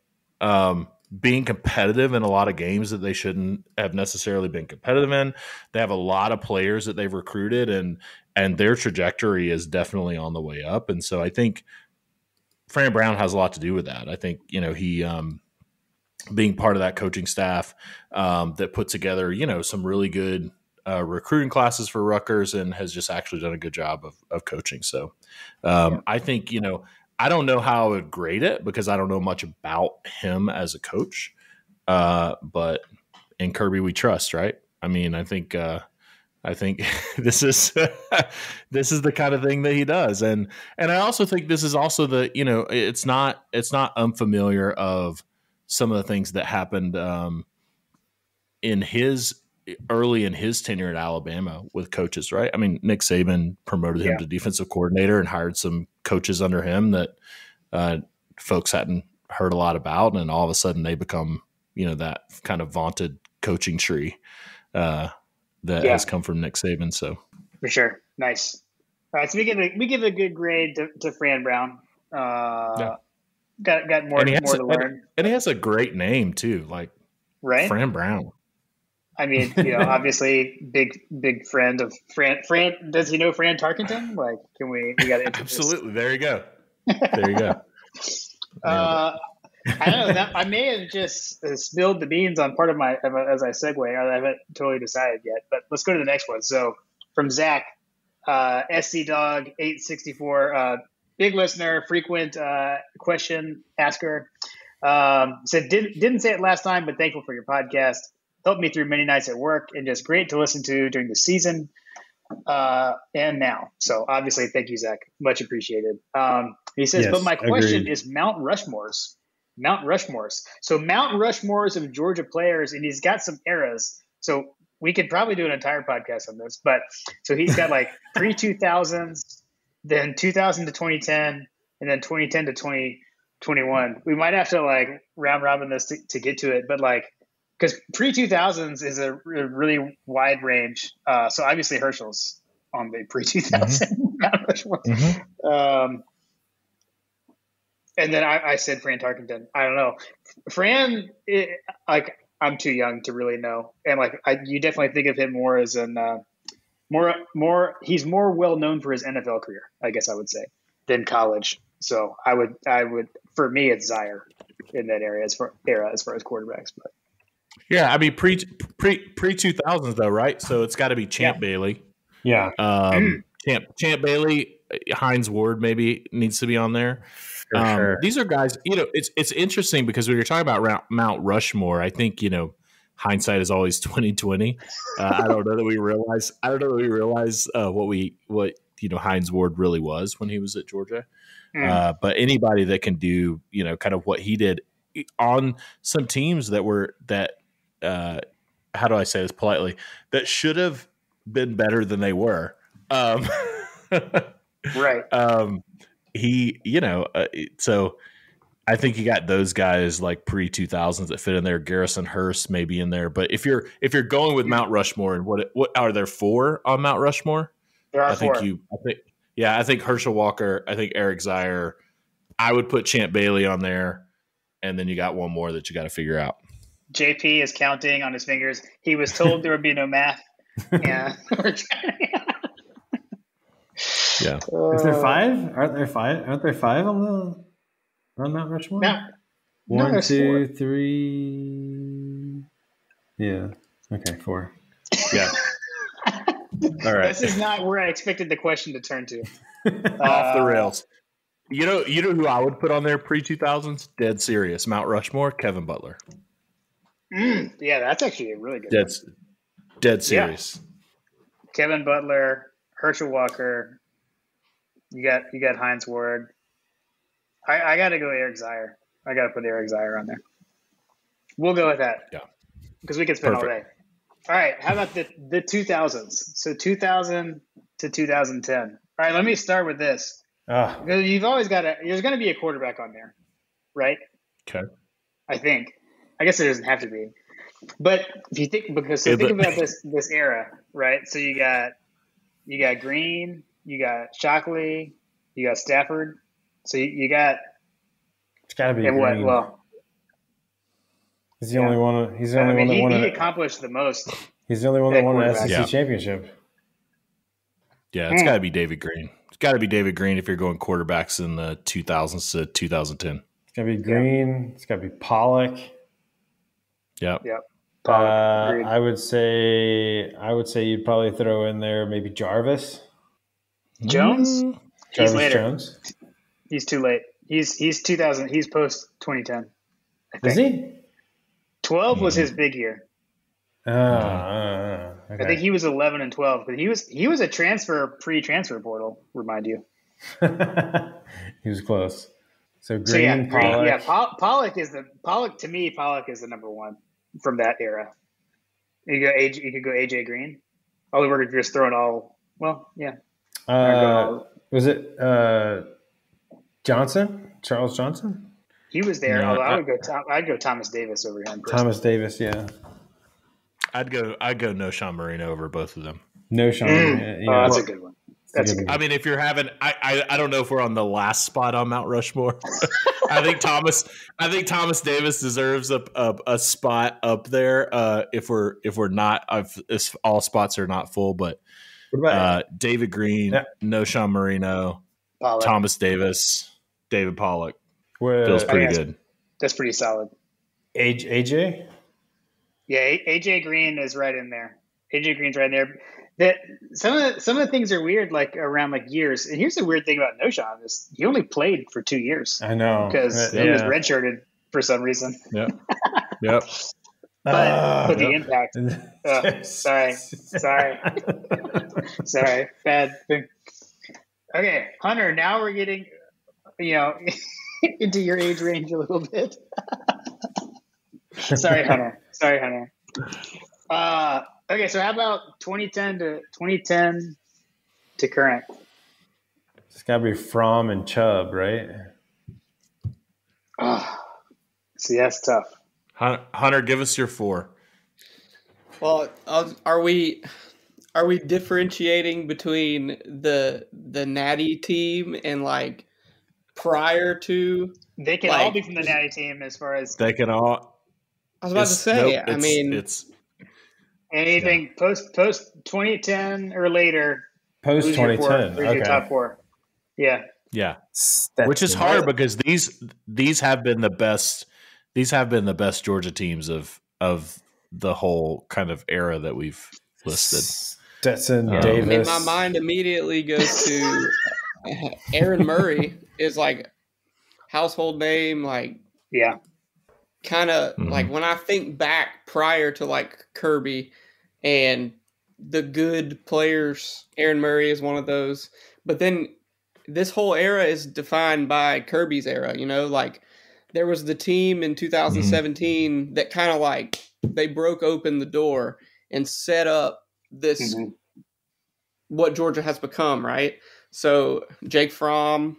being competitive in a lot of games that they shouldn't have necessarily been competitive in. They have a lot of players that they've recruited, and their trajectory is definitely on the way up. And so I think Fran Brown has a lot to do with that. I think, he, being part of that coaching staff that put together, some really good recruiting classes for Rutgers, and has just actually done a good job of coaching. So I think, I don't know how I would grade it because I don't know much about him as a coach. But in Kirby, we trust, right? I mean, I think this is this is the kind of thing that he does, and I also think this is also the it's not unfamiliar of some of the things that happened early in his tenure at Alabama with coaches, right? I mean, Nick Saban promoted him to defensive coordinator and hired some coaches under him that folks hadn't heard a lot about, and all of a sudden they become that kind of vaunted coaching tree that has come from Nick Saban. So for sure, nice. All right, so we give a good grade to Fran Brown. Got more to learn, and he has a great name too, like Fran Brown. I mean, obviously big friend of Fran. Fran, does he know Fran Tarkenton? Like, we got to absolutely. There you go. There you go. I don't know. I may have just spilled the beans on part of my as I segue. I haven't totally decided yet, but let's go to the next one. So from Zach, SC Dog 864, big listener, frequent question asker. Said didn't say it last time, but thankful for your podcast. Helped me through many nights at work and just great to listen to during the season and now. So obviously, thank you, Zach. Much appreciated. He says, but my question is Mount Rushmore's. So Mount Rushmore's of Georgia players, and he's got some eras. So we could probably do an entire podcast on this. But so he's got like pre-2000s, then 2000 to 2010, and then 2010 to 2021. We might have to like round robin this to get to it, but like, because pre-2000s is a really wide range. So obviously Herschel's on the pre-2000 Mount Rushmore. And then I said Fran Tarkenton. I don't know. Fran, I'm too young to really know. And you definitely think of him more as he's more well known for his NFL career, I guess I would say, than college. So I would for me it's Zaire in that area as far as quarterbacks, but. Yeah, I mean pre 2000s though, right? So it's got to be Champ Bailey. Yeah, Champ Bailey, Hines Ward maybe needs to be on there. Sure. These are guys. It's interesting because when you're talking about Mount Rushmore, I think hindsight is always 2020. I don't know that we realize. What Hines Ward really was when he was at Georgia. But anybody that can do kind of what he did on some teams that how do I say this politely, that should have been better than they were. Right. So I think you got those guys like pre-2000s that fit in there. Garrison Hurst maybe in there. But if you're going with Mount Rushmore, and what are there 4 on Mount Rushmore? There are 4. I think Herschel Walker, I think Eric Zaire. I would put Champ Bailey on there, and then you got one more that you got to figure out. JP is counting on his fingers. He was told there would be no math. Yeah. Yeah. Is there 5? Aren't there 5 on Mount Rushmore? No. 1, 2, 3. Yeah. Okay, 4. Yeah. All right. This is not where I expected the question to turn to. Off the rails. You know who I would put on there pre-2000s? Dead serious. Mount Rushmore, Kevin Butler. Yeah, that's actually a really good one. Dead serious. Kevin Butler, Herschel Walker. You got Heinz Ward. I got to go Eric Zier. I got to put Eric Zier on there. We'll go with that. Yeah. Because we can spend all day. All right. How about the 2000s? So 2000 to 2010. All right. Let me start with this. You've always got there's going to be a quarterback on there, right? Okay. I think. I guess it doesn't have to be. But if you think about this era, right? So you got Green, you got Shockley, you got Stafford. So you got. It's got to be Green. Well, he's the only one. He's the only one that won. He accomplished the most. He's the only one that won an SEC championship. Yeah, it's got to be David Green. It's got to be David Green if you're going quarterbacks in the 2000s to 2010. It's got to be Green. It's got to be Pollock. Yep. I would say you'd probably throw in there maybe Jarvis Jones. Jarvis He's later. Jones. He's too late. He's 2000. He's post 2010. Is he? 12 was his big year. Okay. I think he was 11 and 12, but he was a pre-transfer portal. Remind you. He was close. So Green, Pollock. Pollock is the number one from that era. You could go AJ Green. All we're just throwing all. Well, yeah. Was it Johnson? Charles Johnson? He was there. No, although I'd go Thomas Davis over him. Thomas Davis, yeah. I'd go no Sean Marino over both of them. No Sean. That's a good one. I mean, if you're having, I don't know if we're on the last spot on Mount Rushmore. I think Thomas Davis deserves a spot up there. If we're not, if all spots are not full, but David Green, no Sean Marino, Pollock. Thomas Davis, David Pollock feels pretty good. That's pretty solid. AJ. Yeah, AJ Green is right in there. AJ Green's right in there. That some of the things are weird, like around like years. And here's the weird thing about Noshawn is he only played for 2 years. I know because he was redshirted for some reason. Yep. Yep. but the impact. Sorry, bad thing. Okay, Hunter. Now we're getting, into your age range a little bit. Sorry, Hunter. Okay, so how about 2010 to current? It's got to be Fromm and Chubb, right? See, that's tough. Hunter, give us your 4. Well, are we differentiating between the Natty team and like prior to? They can all be from the Natty team as far as they can all. I was about to say. It's anything post 2010 or later. Post 2010, who's your top 4? Yeah. Which is hard because these have been the best. These have been the best Georgia teams of the whole kind of era that we've listed. Stetson, Davis. I mean, my mind immediately goes to Aaron Murray is like household name, like kind of like when I think back prior to like Kirby and the good players, Aaron Murray is one of those. But then this whole era is defined by Kirby's era, like there was the team in 2017 that kind of like they broke open the door and set up this what Georgia has become, right? So Jake Fromm,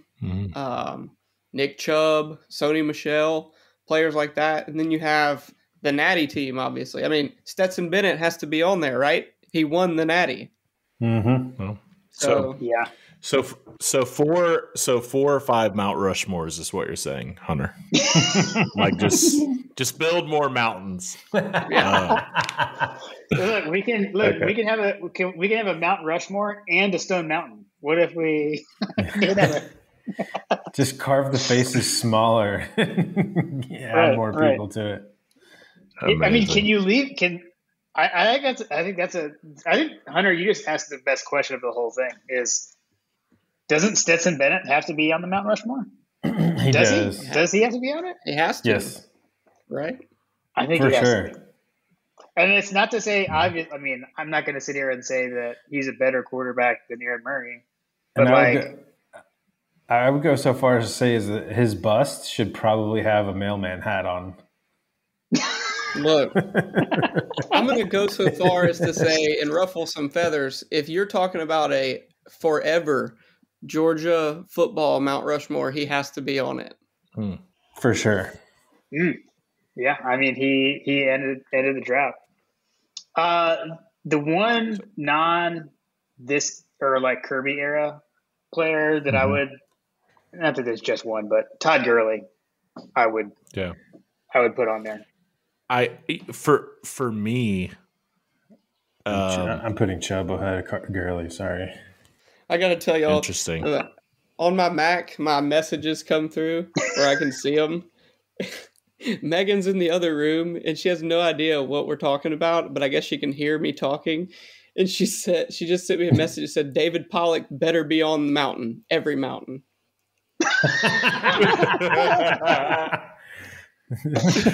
Nick Chubb, Sony Michel, players like that. And then you have the Natty team, obviously. I mean, Stetson Bennett has to be on there, right? He won the Natty. Well, so 4 or 5 Mount Rushmores is what you're saying, Hunter. Like just build more mountains. Look, we can have a Mount Rushmore and a Stone Mountain. What if we just carve the faces smaller? Add more people to it. Amazing. I mean, can you leave? I think Hunter, you just asked the best question of the whole thing. Doesn't Stetson Bennett have to be on the Mount Rushmore? He does. Does he have to be on it? He has to. Yes. Right? I think for he has sure. to be. And it's not to say obvious. I mean, I'm not going to sit here and say that he's a better quarterback than Aaron Murray. But And I would go so far as to say is that his bust should probably have a mailman hat on. Look, I'm going to go so far as to say and ruffle some feathers. If you're talking about a forever Georgia football Mount Rushmore, he has to be on it. For sure. Yeah, I mean, he ended the draft. The one this or like Kirby era player that I would, not that there's just one, but Todd Gurley, I would put on there. For me, I'm putting Chubb ahead of Gurley. Sorry, I got to tell y'all. Interesting. On my Mac, my messages come through where I can see them. Megan's in the other room, and she has no idea what we're talking about, but I guess she can hear me talking. And she just sent me a message that said, David Pollock better be on the mountain, every mountain.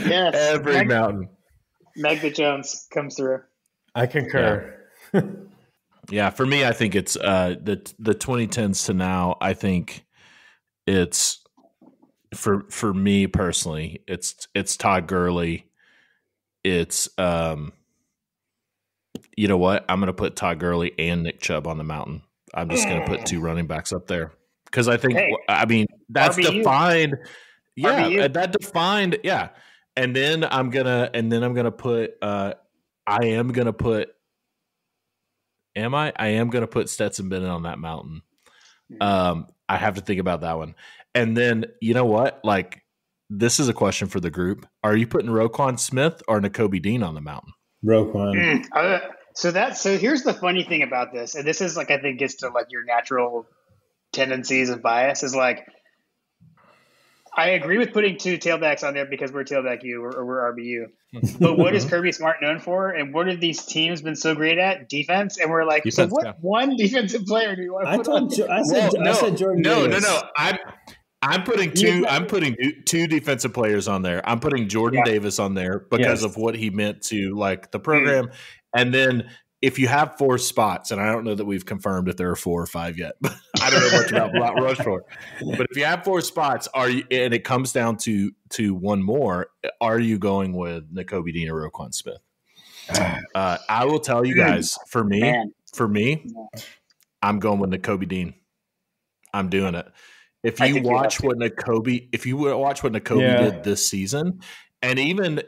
Yes, every mountain. Magda Jones comes through. I concur. Yeah, for me, I think it's the 2010s to now. I think it's for me personally, it's Todd Gurley. It's you know what? I'm going to put Todd Gurley and Nick Chubb on the mountain. I'm just going to put two running backs up there because I think I mean that's RBU. defined. Yeah, RBU. that defined. Yeah, and then I'm gonna put. I am gonna put Stetson Bennett on that mountain. I have to think about that one. And then, you know what? Like, this is a question for the group. Are you putting Roquan Smith or Nakobe Dean on the mountain? Roquan. So here's the funny thing about this, and this is like I think gets to like your natural tendencies of bias is like I agree with putting two tailbacks on there because we're tailback U or we're RBU. But what is Kirby Smart known for? And what have these teams been so great at? Defense. And we're like, defense, so what one defensive player do you want to put on? I said Jordan Davis. No. I'm putting two defensive players on there. I'm putting Jordan Davis on there because of what he meant to like the program. And then if you have 4 spots, and I don't know that we've confirmed if there are 4 or 5 yet, but I don't know much about Mount Rushmore. But if you have 4 spots, and it comes down to one more, are you going with Nakobe Dean or Roquan Smith? I will tell you guys, for me, I'm going with Nakobe Dean. I'm doing it. If you watch what Nakobe did this season, and even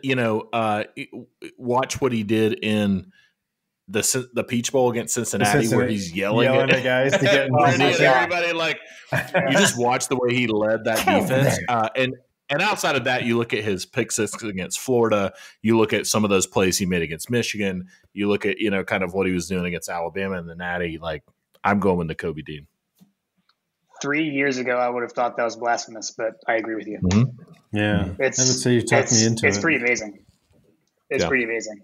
watch what he did in the Peach Bowl against Cincinnati, where he's yelling at guys to get in position. Everybody, like, you just watch the way he led that defense. And outside of that, you look at his pick six against Florida. You look at some of those plays he made against Michigan. You look at kind of what he was doing against Alabama and the Natty. Like, I'm going with Nakobe Dean. 3 years ago, I would have thought that was blasphemous, but I agree with you. Mm-hmm. Yeah, I would say you talked me into it. It's pretty amazing. It's pretty amazing.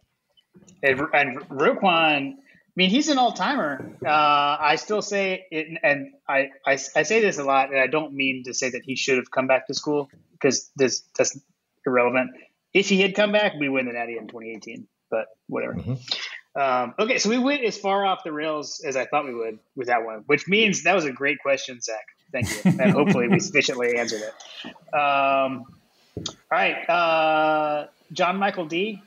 And Roquan, I mean, he's an all-timer. I still say it, and I say this a lot, and I don't mean to say that he should have come back to school because that's irrelevant. If he had come back, we win the Natty in 2018. But whatever. Mm-hmm. Okay, so we went as far off the rails as I thought we would with that one, which means that was a great question, Zach. Thank you, and hopefully we sufficiently answered it. All right, John Michael D.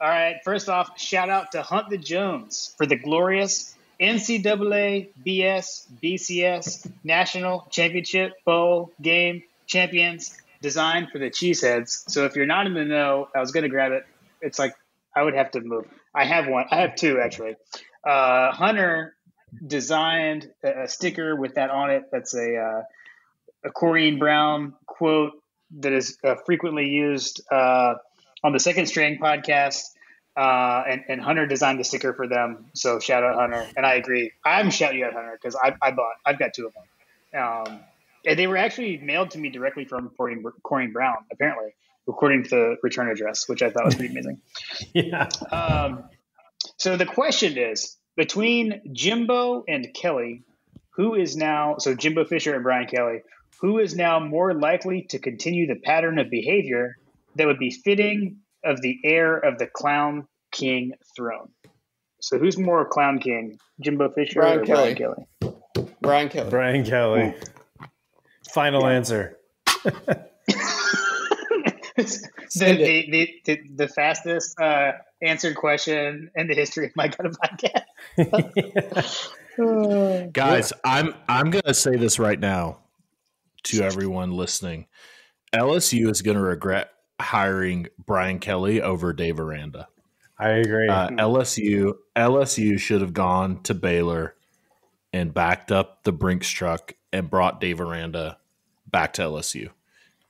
All right, first off, shout out to Hunt the Jones for the glorious NCAA BCS National Championship Bowl game champions designed for the Cheeseheads. So if you're not in the know, I was going to grab it. It's like I would have to move. I have one. I have two, actually. Hunter designed a sticker with that on it. That's a Corrine Brown quote that is frequently used on the Second String podcast, and Hunter designed the sticker for them. So shout out Hunter, and I agree. I'm shouting out Hunter because I've got two of them, and they were actually mailed to me directly from Corrine Brown, apparently, according to the return address, which I thought was pretty amazing. Yeah. So the question is, between Jimbo and Kelly, Jimbo Fisher and Brian Kelly, who is now more likely to continue the pattern of behavior that would be fitting of the heir of the clown King throne. So who's more Clown King, Jimbo Fisher Brian or Kelly. Brian Kelly? Brian Kelly. Brian Kelly. Final answer. the fastest answered question in the history of My Kind of Podcast. Guys, I'm gonna say this right now to everyone listening. LSU is gonna regret hiring Brian Kelly over Dave Aranda. I agree. LSU should have gone to Baylor and backed up the Brinks truck and brought Dave Aranda back to LSU.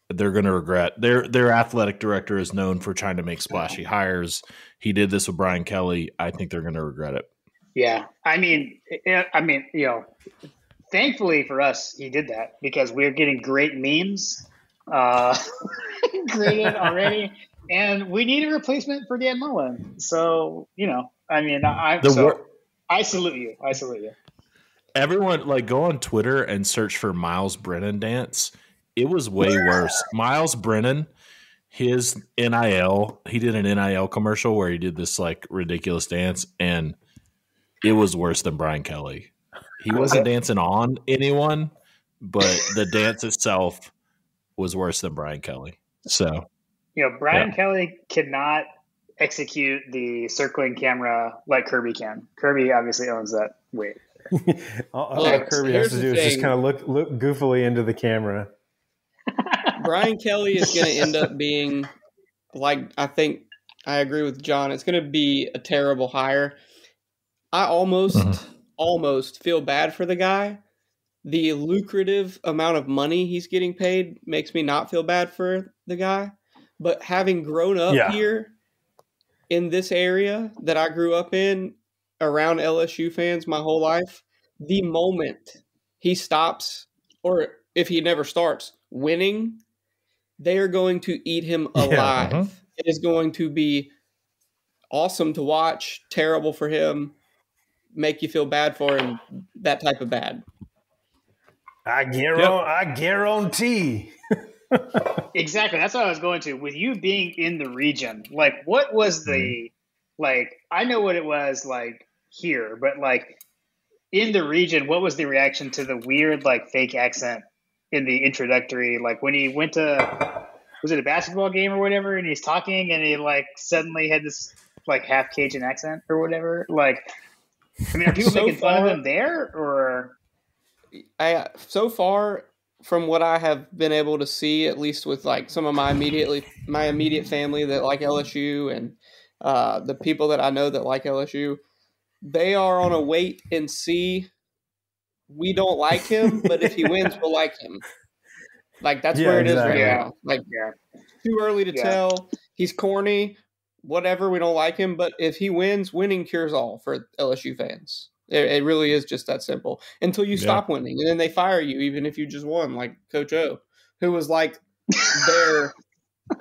They're going to regret. Their athletic director is known for trying to make splashy hires. He did this with Brian Kelly. I think they're going to regret it. Yeah, I mean, thankfully for us, he did that because we're getting great memes created already, and we need a replacement for Dan Mullen. So I salute you. I salute you. Everyone, go on Twitter and search for Miles Brennan dance. It was way worse. Miles Brennan, his NIL, he did an NIL commercial where he did this ridiculous dance, and it was worse than Brian Kelly. He wasn't dancing on anyone, but the dance itself was worse than Brian Kelly. So, Brian Kelly cannot execute the circling camera like Kirby can. Kirby obviously owns that weight. All Kirby has to do is just kind of look goofily into the camera. Brian Kelly is going to end up being, I think I agree with John. It's going to be a terrible hire. I almost feel bad for the guy. The lucrative amount of money he's getting paid makes me not feel bad for the guy. But having grown up here in this area that I grew up in, around LSU fans my whole life, the moment he stops, or if he never starts, winning, they are going to eat him alive. It is going to be awesome to watch, terrible for him, make you feel bad for him, that type of bad. I guarantee. Exactly. That's what I was going to. With you being in the region, what was the, I know what it was here, but in the region, what was the reaction to the weird, fake accent in the introductory, when he went to, was it a basketball game or whatever, and he's talking and he suddenly had this half Cajun accent or whatever? Are people making fun of him there, or? So far, from what I have been able to see, at least with some of my immediate family that like LSU and the people that I know that like LSU, they are on a wait and see. We don't like him, but if he wins, we'll like him. That's where it is right now. Too early to tell. He's corny, whatever. We don't like him, but if he wins, winning cures all for LSU fans. It really is just that simple. Until you stop winning, and then they fire you, even if you just won, like Coach O, who was there.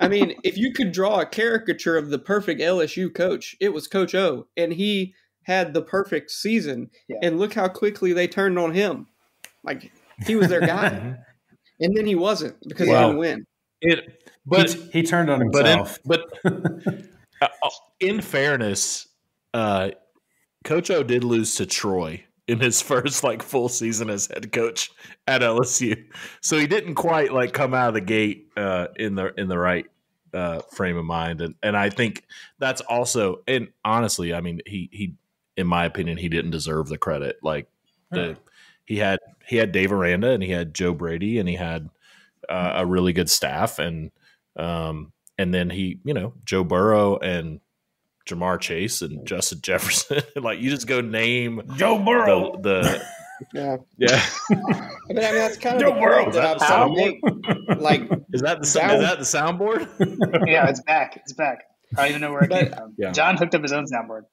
I mean, if you could draw a caricature of the perfect LSU coach, it was Coach O, and he had the perfect season. And look how quickly they turned on him. He was their guy. And then he wasn't because he didn't win. He turned on himself. But in fairness, Coach O did lose to Troy in his first full season as head coach at LSU, so he didn't quite come out of the gate in the right frame of mind, and I think that's also, and honestly, I mean, he in my opinion, he didn't deserve the credit. He had Dave Aranda and he had Joe Brady and he had a really good staff, and then he, Joe Burrow and Jamar Chase and Justin Jefferson. You just go name Joe Burrow. Yeah. I mean, that's kind of Joe the Burrow. point that I'm trying to make. Is that the soundboard? Yeah, it's back. It's back. I don't even know where it came from. Yeah. John hooked up his own soundboard.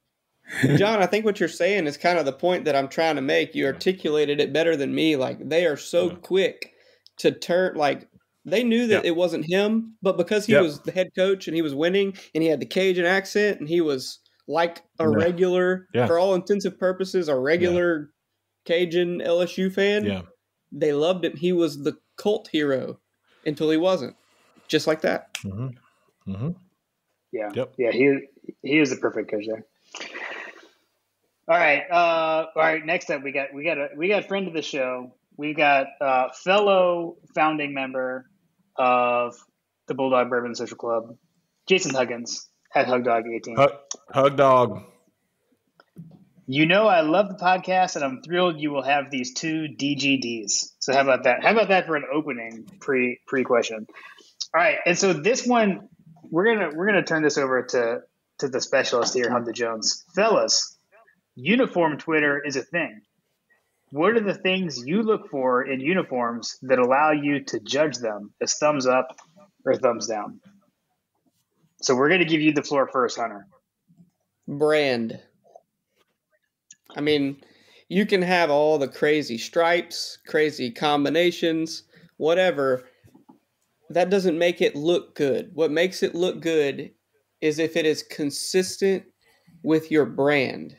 John, I think what you're saying is kind of the point that I'm trying to make. You articulated it better than me. They are so quick to turn. They knew that it wasn't him, but because he was the head coach and he was winning and he had the Cajun accent and he was a regular, for all intensive purposes, a regular Cajun LSU fan, they loved him. He was the cult hero until he wasn't. Just like that. Mm-hmm. Mm-hmm. Yeah. Yep. Yeah. He was the perfect coach there. All right. Next up, we got a friend of the show. We got fellow founding member of the Bulldog Bourbon Social Club, Jason Huggins at HugDog18. Hug Dog. You know I love the podcast, and I'm thrilled you will have these 2 DGDs. So how about that? How about that for an opening pre question? All right, and so this one we're gonna turn this over to the specialist here, Hunter Jones. Fellas, uniform Twitter is a thing. What are the things you look for in uniforms that allow you to judge them as thumbs up or thumbs down? So we're gonna give you the floor first, Hunter. Brand. I mean, you can have all the crazy stripes, crazy combinations, whatever. That doesn't make it look good. What makes it look good is if it is consistent with your brand.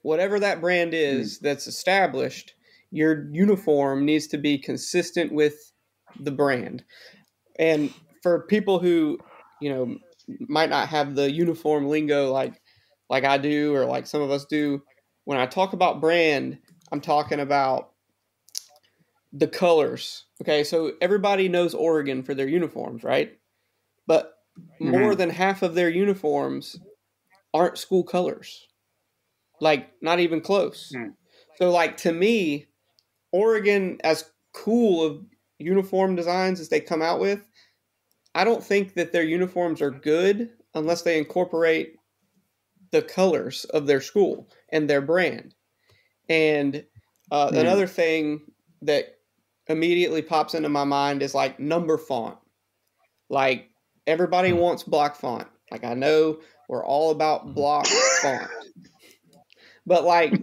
Whatever that brand is that's established, your uniform needs to be consistent with the brand. And for people who, might not have the uniform lingo like I do or like some of us do, when I talk about brand, I'm talking about the colors. Okay, so everybody knows Oregon for their uniforms, right? But more than half of their uniforms aren't school colors. Like, not even close. So, like, to me, Oregon, as cool of uniform designs as they come out with, I don't think that their uniforms are good unless they incorporate the colors of their school and their brand. And another thing that immediately pops into my mind is like number font. Like everybody wants block font. Like I know we're all about block font. But like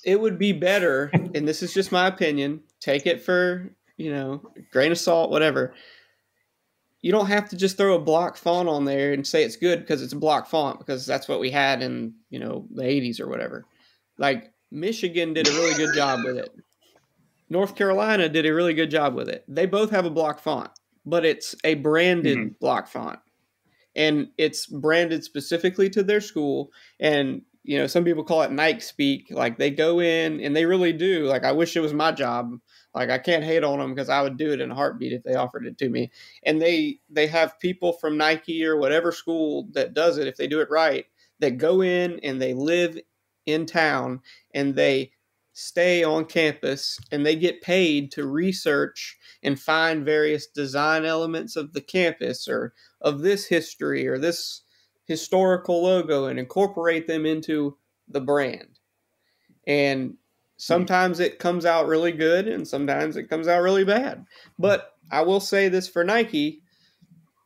it would be better, and this is just my opinion, take it for, grain of salt, whatever. You don't have to just throw a block font on there and say it's good because it's a block font, because that's what we had in, the 80s or whatever. Like Michigan did a really good job with it. North Carolina did a really good job with it. They both have a block font, but it's a branded block font. And it's branded specifically to their school. And, some people call it Nike speak. Like they go in and they really do. Like I wish it was my job. Like I can't hate on them because I would do it in a heartbeat if they offered it to me. And they have people from Nike or whatever school that does it, if they do it right, that go in and they live in town and they stay on campus and they get paid to research and find various design elements of the campus or of this history or this historical logo and incorporate them into the brand. And sometimes it comes out really good and sometimes it comes out really bad. But I will say this for Nike,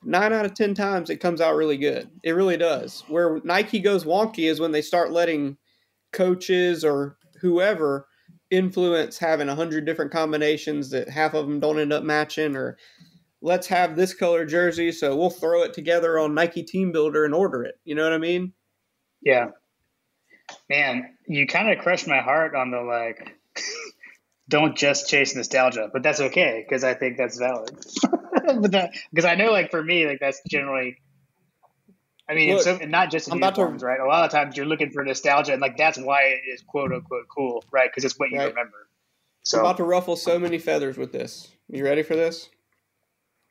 9 out of 10 times it comes out really good. It really does. Where Nike goes wonky is when they start letting coaches or whoever influence having 100 different combinations that half of them don't end up matching, or let's have this color jersey, so we'll throw it together on Nike Team Builder and order it. You know what I mean? Yeah. Man, you kind of crushed my heart on the don't just chase nostalgia, but that's okay because I think that's valid. Because I know, for me, that's generally. I mean, look, and not just in uniforms, right? A lot of times you're looking for nostalgia, and that's why it is quote unquote cool, right? Because it's what you remember. So I'm about to ruffle so many feathers with this. You ready for this?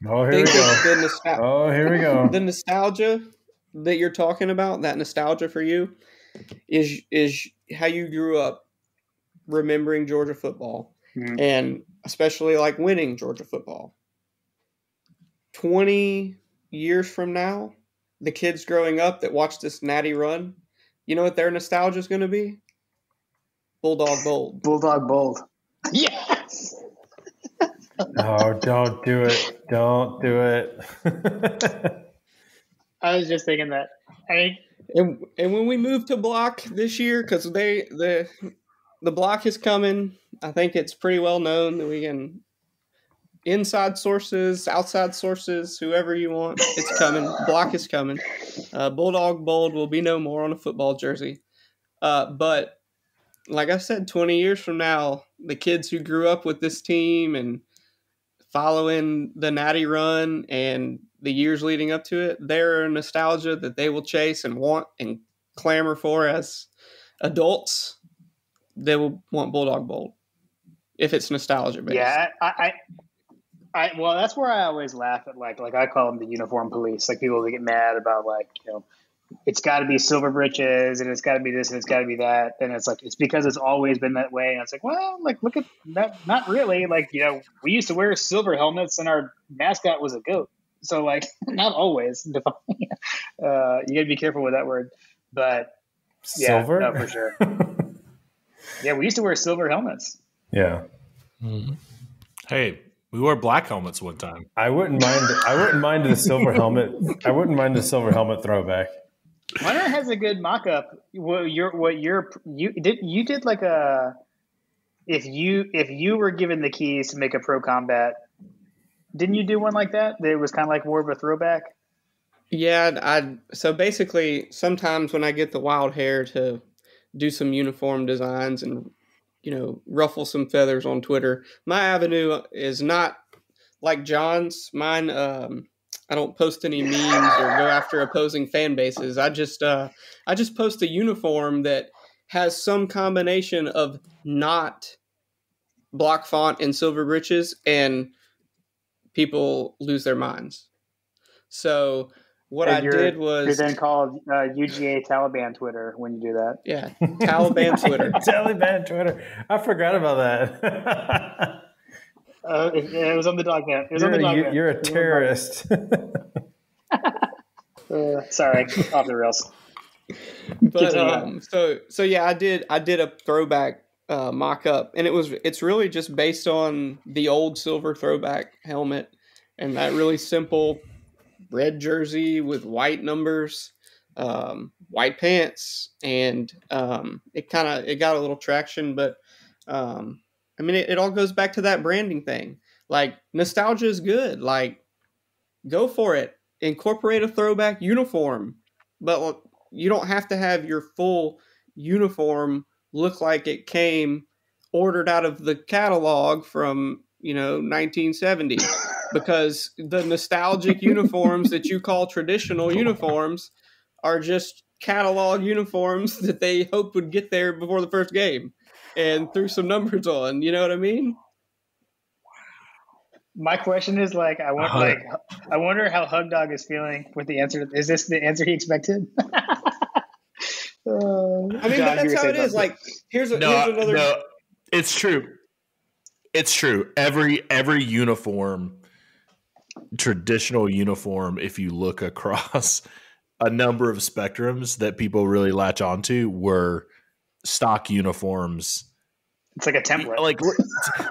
Oh, here we go. Here we go. The nostalgia that you're talking about, that nostalgia for you, is how you grew up remembering Georgia football, and especially winning Georgia football. 20 years from now, the kids growing up that watch this Natty run, you know what their nostalgia is going to be? Bulldog Bold. Bulldog Bold. Yes! Oh, don't do it. Don't do it. I was just thinking that. And when we move to block this year, because the block is coming, I think it's pretty well known that we can, inside sources, outside sources, whoever you want, it's coming. Block is coming. Bulldog Bold will be no more on a football jersey. But like I said, 20 years from now, the kids who grew up with this team and following the Natty run and the years leading up to it, they're a nostalgia that they will chase and want and clamor for as adults. They will want Bulldog Bold if it's nostalgia based. Yeah, well, that's where I always laugh at like I call them the uniform police. Like people that get mad about like, it's got to be silver britches and it's got to be this and it's got to be that. And it's like, it's because it's always been that way. And it's like, well, like, look at that. Not really. Like, we used to wear silver helmets and our mascot was a goat. So like, not always. You got to be careful with that word. But yeah, silver? No, for sure. Yeah, we used to wear silver helmets. Yeah. Mm-hmm. Hey, we wore black helmets one time. I wouldn't mind the silver helmet. I wouldn't mind the silver helmet throwback. Hunter has a good mock-up. You did like a if you were given the keys to make a pro combat, didn't you do one like that? That it was kind of like more of a throwback. Yeah, so basically sometimes when I get the wild hair to do some uniform designs and ruffle some feathers on Twitter, my avenue is not like John's. Mine, I don't post any memes or go after opposing fan bases. I just post a uniform that has some combination of not block font and silver britches, and people lose their minds. So what I did was... You're then called UGA Taliban Twitter when you do that. Yeah, Taliban Twitter. Taliban Twitter. I forgot about that. It was on the dog man. You're a terrorist. Sorry, off the rails. But so yeah, I did a throwback mock-up, and it's really just based on the old silver throwback helmet and that really simple red jersey with white numbers, white pants, and it got a little traction, but it all goes back to that branding thing. Like, nostalgia is good. Like, go for it. Incorporate a throwback uniform, but you don't have to have your full uniform look like it came ordered out of the catalog from 1970. Because the nostalgic uniforms that you call traditional uniforms are just catalog uniforms that they hoped would get there before the first game and threw some numbers on. You know what I mean? My question is I wonder how Hug Dog is feeling with the answer. Is this the answer he expected? But that's how it is. Like, here's another. No, it's true. It's true. Every uniform, traditional uniform, if you look across a number of spectrums that people really latch onto, were stock uniforms. It's like a template. Like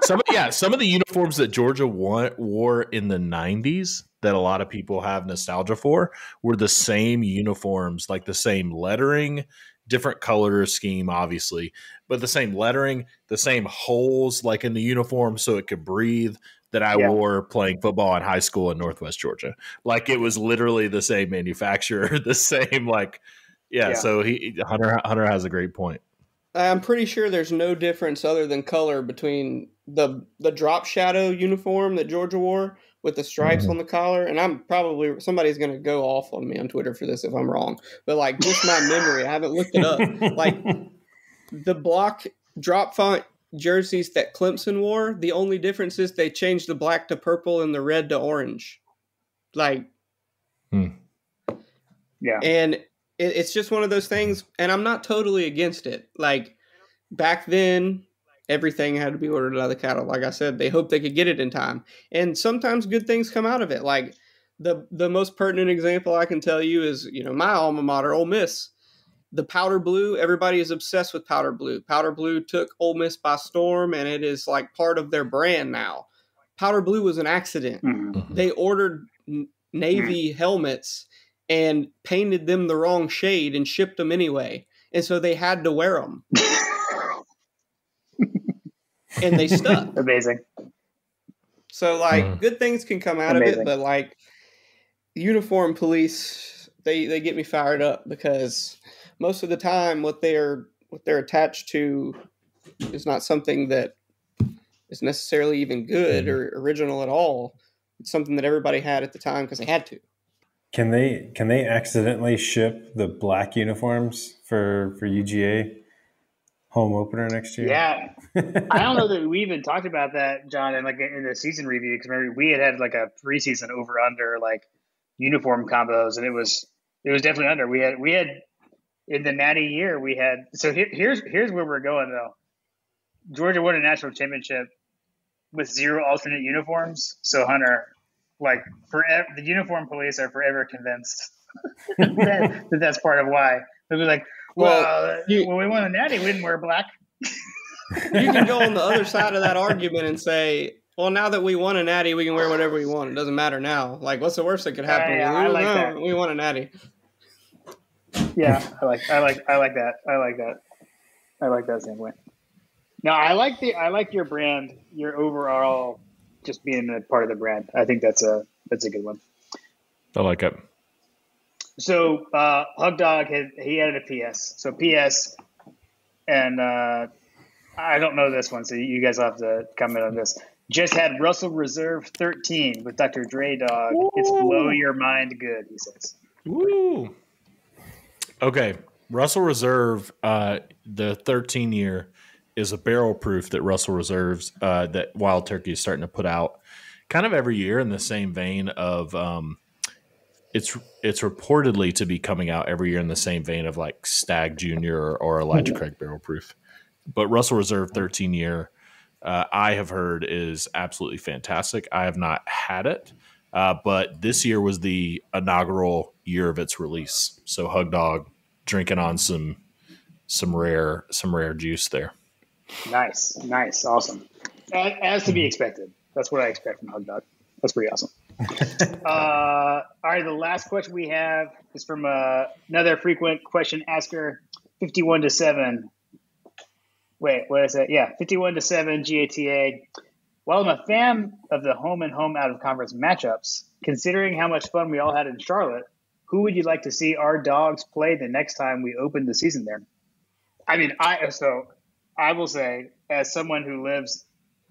some of the uniforms that Georgia wore in the 90s that a lot of people have nostalgia for were the same uniforms, like the same lettering, different color scheme, obviously, but the same lettering, the same holes like in the uniform so it could breathe, that I wore playing football in high school in Northwest Georgia. Like, it was literally the same manufacturer, the same So Hunter has a great point. I'm pretty sure there's no difference other than color between the drop shadow uniform that Georgia wore with the stripes on the collar. And I'm probably, somebody's going to go off on me on Twitter for this if I'm wrong. But like, just my memory, I haven't looked it up. Like, the block drop font jerseys that Clemson wore, the only difference is they changed the black to purple and the red to orange. Like, yeah. And it's just one of those things, and I'm not totally against it. Like, back then, everything had to be ordered out of the catalog. Like I said, they hoped they could get it in time. And sometimes good things come out of it. Like, the most pertinent example I can tell you is, my alma mater, Ole Miss. The powder blue, everybody is obsessed with powder blue. Powder blue took Ole Miss by storm, and it is like part of their brand now. Powder blue was an accident. Mm-hmm. They ordered Navy helmets and painted them the wrong shade and shipped them anyway. And so they had to wear them. And they stuck. Amazing. So, good things can come out of it, but, uniform police, they get me fired up because most of the time what they're attached to is not something that is necessarily even good or original at all. It's something that everybody had at the time because they had to. Can they accidentally ship the black uniforms for UGA home opener next year? Yeah, I don't know that we even talked about that, John, in in the season review, because remember we had like a preseason over under like uniform combos, and it was definitely under. We had in the Natty year we had. So here's where we're going though. Georgia won a national championship with 0 alternate uniforms. So Hunter, like the uniform police are forever convinced that's part of why. They'll be like, when we won a Natty, we didn't wear black. You can go on the other side of that argument and say, well, now that we won a Natty, we can wear whatever we want. It doesn't matter now. Like, what's the worst that could happen? I like that. We won a Natty. Yeah, I like that. I like that standpoint. No, I like your brand, your overall just being a part of the brand. I think that's a good one. I like it. So Hug Dog he added a PS. So PS, and I don't know this one, so you guys will have to comment on this. Just had Russell Reserve 13 with Dr. Dre Dog. Woo! It's blow your mind good, he says. Woo! Okay, Russell Reserve, the 13 year is a barrel proof that Russell Reserves that Wild Turkey is starting to put out kind of every year in the same vein of it's reportedly to be coming out every year in the same vein of like Stag Junior or Elijah Craig barrel proof. But Russell Reserve 13 year, I have heard is absolutely fantastic. I have not had it, but this year was the inaugural year of its release. So Hug Dog drinking on some rare juice there. Nice, awesome. As to be expected. That's what I expect from Hug Dog. That's pretty awesome. All right, the last question we have is from another frequent question asker, 51-7. Wait, what is that? Yeah, 51-7 GATA. While I'm a fan of the home and home out of conference matchups, considering how much fun we all had in Charlotte, who would you like to see our Dogs play the next time we open the season there? I mean, I will say, as someone who lives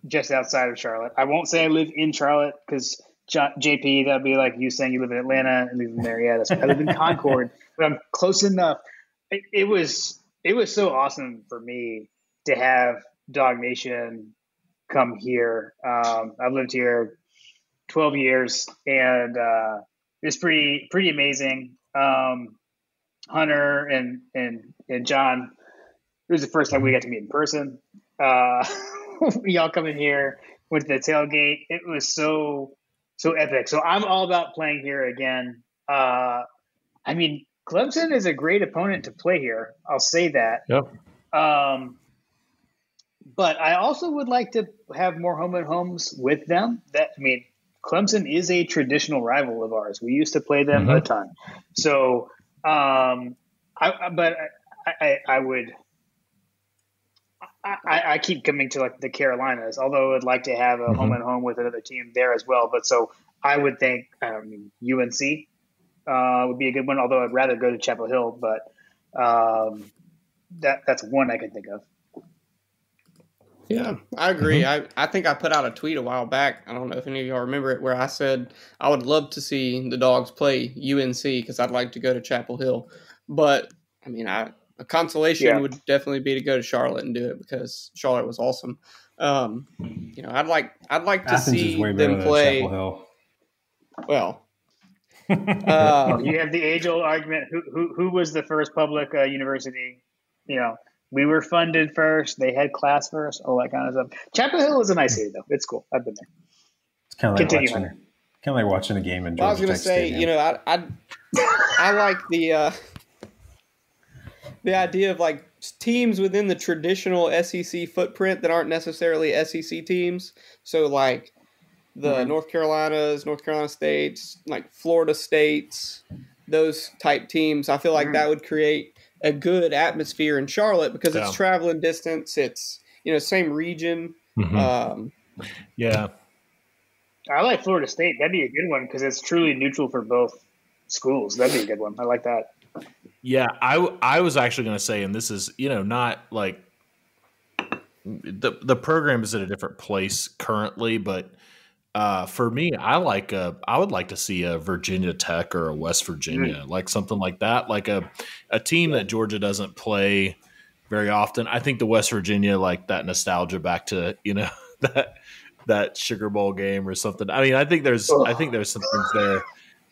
just outside of Charlotte, I won't say I live in Charlotte because JP, that'd be like you saying you live in Atlanta and live in Marietta. So I live in Concord, but I'm close enough. It was so awesome for me to have Dog Nation come here. I've lived here 12 years, and it's pretty amazing. Hunter and John, it was the first time we got to meet in person. Y'all coming here, went to the tailgate. It was so epic. So I'm all about playing here again. I mean, Clemson is a great opponent to play here. I'll say that. Yep. But I also would like to have more home and homes with them. Clemson is a traditional rival of ours. We used to play them a ton. So, I keep coming to like the Carolinas, although I would like to have a home and home with another team there as well. But so I would think UNC would be a good one, although I'd rather go to Chapel Hill. But that's one I can think of. Yeah, I agree. I think I put out a tweet a while back. I don't know if any of y'all remember it, where I said I would love to see the Dogs play UNC because I'd like to go to Chapel Hill. But I mean, a consolation would definitely be to go to Charlotte and do it because Charlotte was awesome. I'd like to Athens see is way them better play. than Chapel Hill. Well, you have the age-old argument: who was the first public university? We were funded first. They had class first. All that kind of stuff. Chapel Hill is a nice city, though. It's cool. I've been there. It's kind of like watching a game in Georgia. I was going to say, Stadium. I like the idea of like teams within the traditional SEC footprint that aren't necessarily SEC teams. So like the North Carolina States, like Florida States, those type teams. I feel like that would create a good atmosphere in Charlotte because it's traveling distance. It's, same region. Yeah. I like Florida State. That'd be a good one because it's truly neutral for both schools. That'd be a good one. I like that. Yeah, I was actually going to say, and this is, not like the program is at a different place currently, but for me, I would like to see a Virginia Tech or a West Virginia, like something like that, like a team that Georgia doesn't play very often. I think the West Virginia, like that nostalgia back to that Sugar Bowl game or something. I mean, I think there's some things there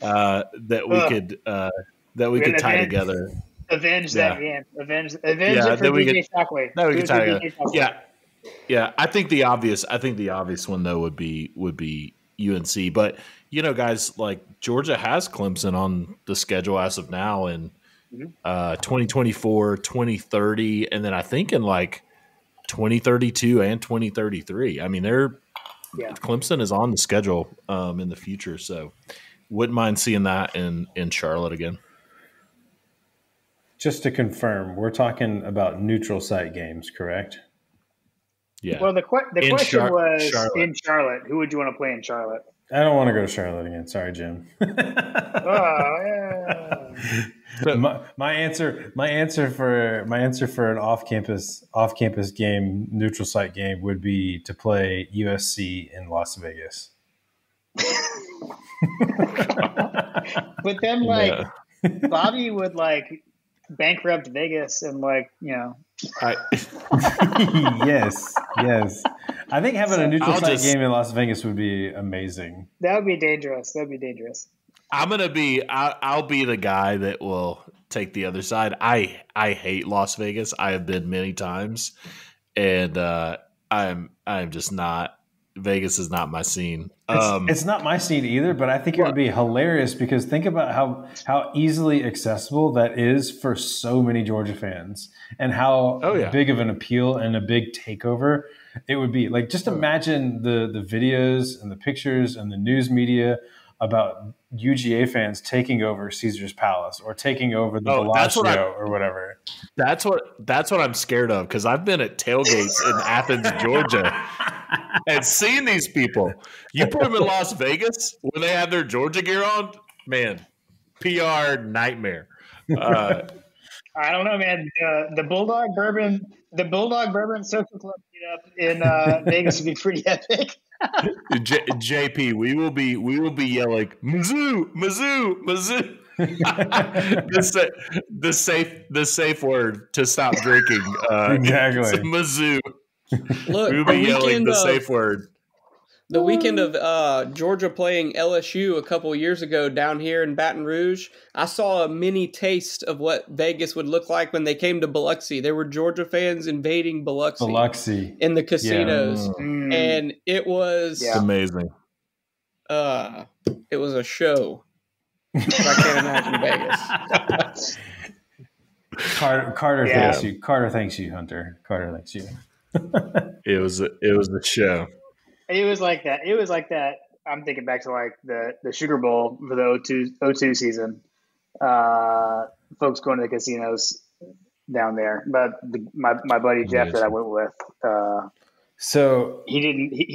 that we could tie together. Avenge that game. Avenge it for DJ Shockwave. That we could tie together. Yeah. I think the obvious one though would be UNC. But guys, like Georgia has Clemson on the schedule as of now in 2024, 2030, and then I think in like 2032 and 2033. I mean, Clemson is on the schedule in the future, so wouldn't mind seeing that in Charlotte again. Just to confirm, we're talking about neutral site games, correct? Yeah. Well, the question was Charlotte. In Charlotte. Who would you want to play in Charlotte? I don't want to go to Charlotte again. Sorry, Jim. My answer for an off-campus game, neutral site game, would be to play USC in Las Vegas. But then, Bobby would bankrupt Vegas and Yes. I think having a neutral site game in Las Vegas would be amazing. That would be dangerous. I'll be the guy that will take the other side. I hate Las Vegas. I have been many times, and I'm just not. Vegas is not my scene. It's not my scene either, but I think it would be hilarious because think about how easily accessible that is for so many Georgia fans and how big of an appeal and a big takeover it would be. Like, just imagine the videos and the pictures and the news media about UGA fans taking over Caesar's Palace or taking over the Bellagio or whatever. That's what I'm scared of, because I've been at tailgates in Athens, Georgia, and seen these people. You put them in Las Vegas when they have their Georgia gear on, man, PR nightmare. I don't know, man. The Bulldog Bourbon Social Club meetup in Vegas would be pretty epic. JP, we will be yelling Mizzou, Mizzou, Mizzou. the safe word to stop drinking. Exactly. Mizzou. Look, we'll be yelling the safe word. The weekend of Georgia playing LSU a couple years ago down here in Baton Rouge, I saw a mini taste of what Vegas would look like when they came to Biloxi. There were Georgia fans invading Biloxi in the casinos, and it was amazing. It was a show. I can't imagine Vegas. Carter thanks you. Carter thanks you, Hunter. Carter thanks you. It was a show. It was like that. I'm thinking back to the Sugar Bowl for the 02 season. Folks going to the casinos down there. But my buddy Jeff that I went with, so he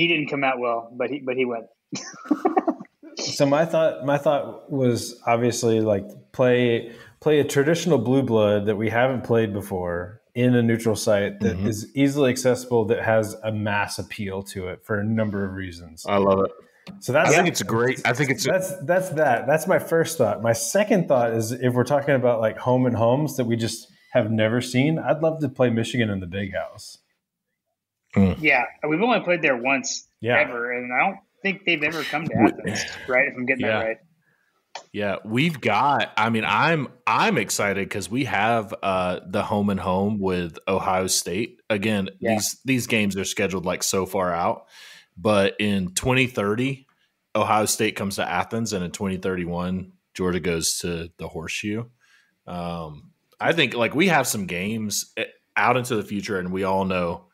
didn't come out well, but he went. So my thought was obviously play a traditional blue blood that we haven't played before in a neutral site that is easily accessible, that has a mass appeal to it for a number of reasons. I love it. So I think it's great. That's my first thought. My second thought is, if we're talking about home and homes that we just have never seen, I'd love to play Michigan in the Big House. Yeah, we've only played there once ever, and I don't think they've ever come to Athens, right? If I'm getting that right. Yeah, we've got. I mean, I'm excited because we have the home and home with Ohio State. Again, these games are scheduled so far out, but in 2030, Ohio State comes to Athens, and in 2031, Georgia goes to the Horseshoe. I think we have some games out into the future, and we all know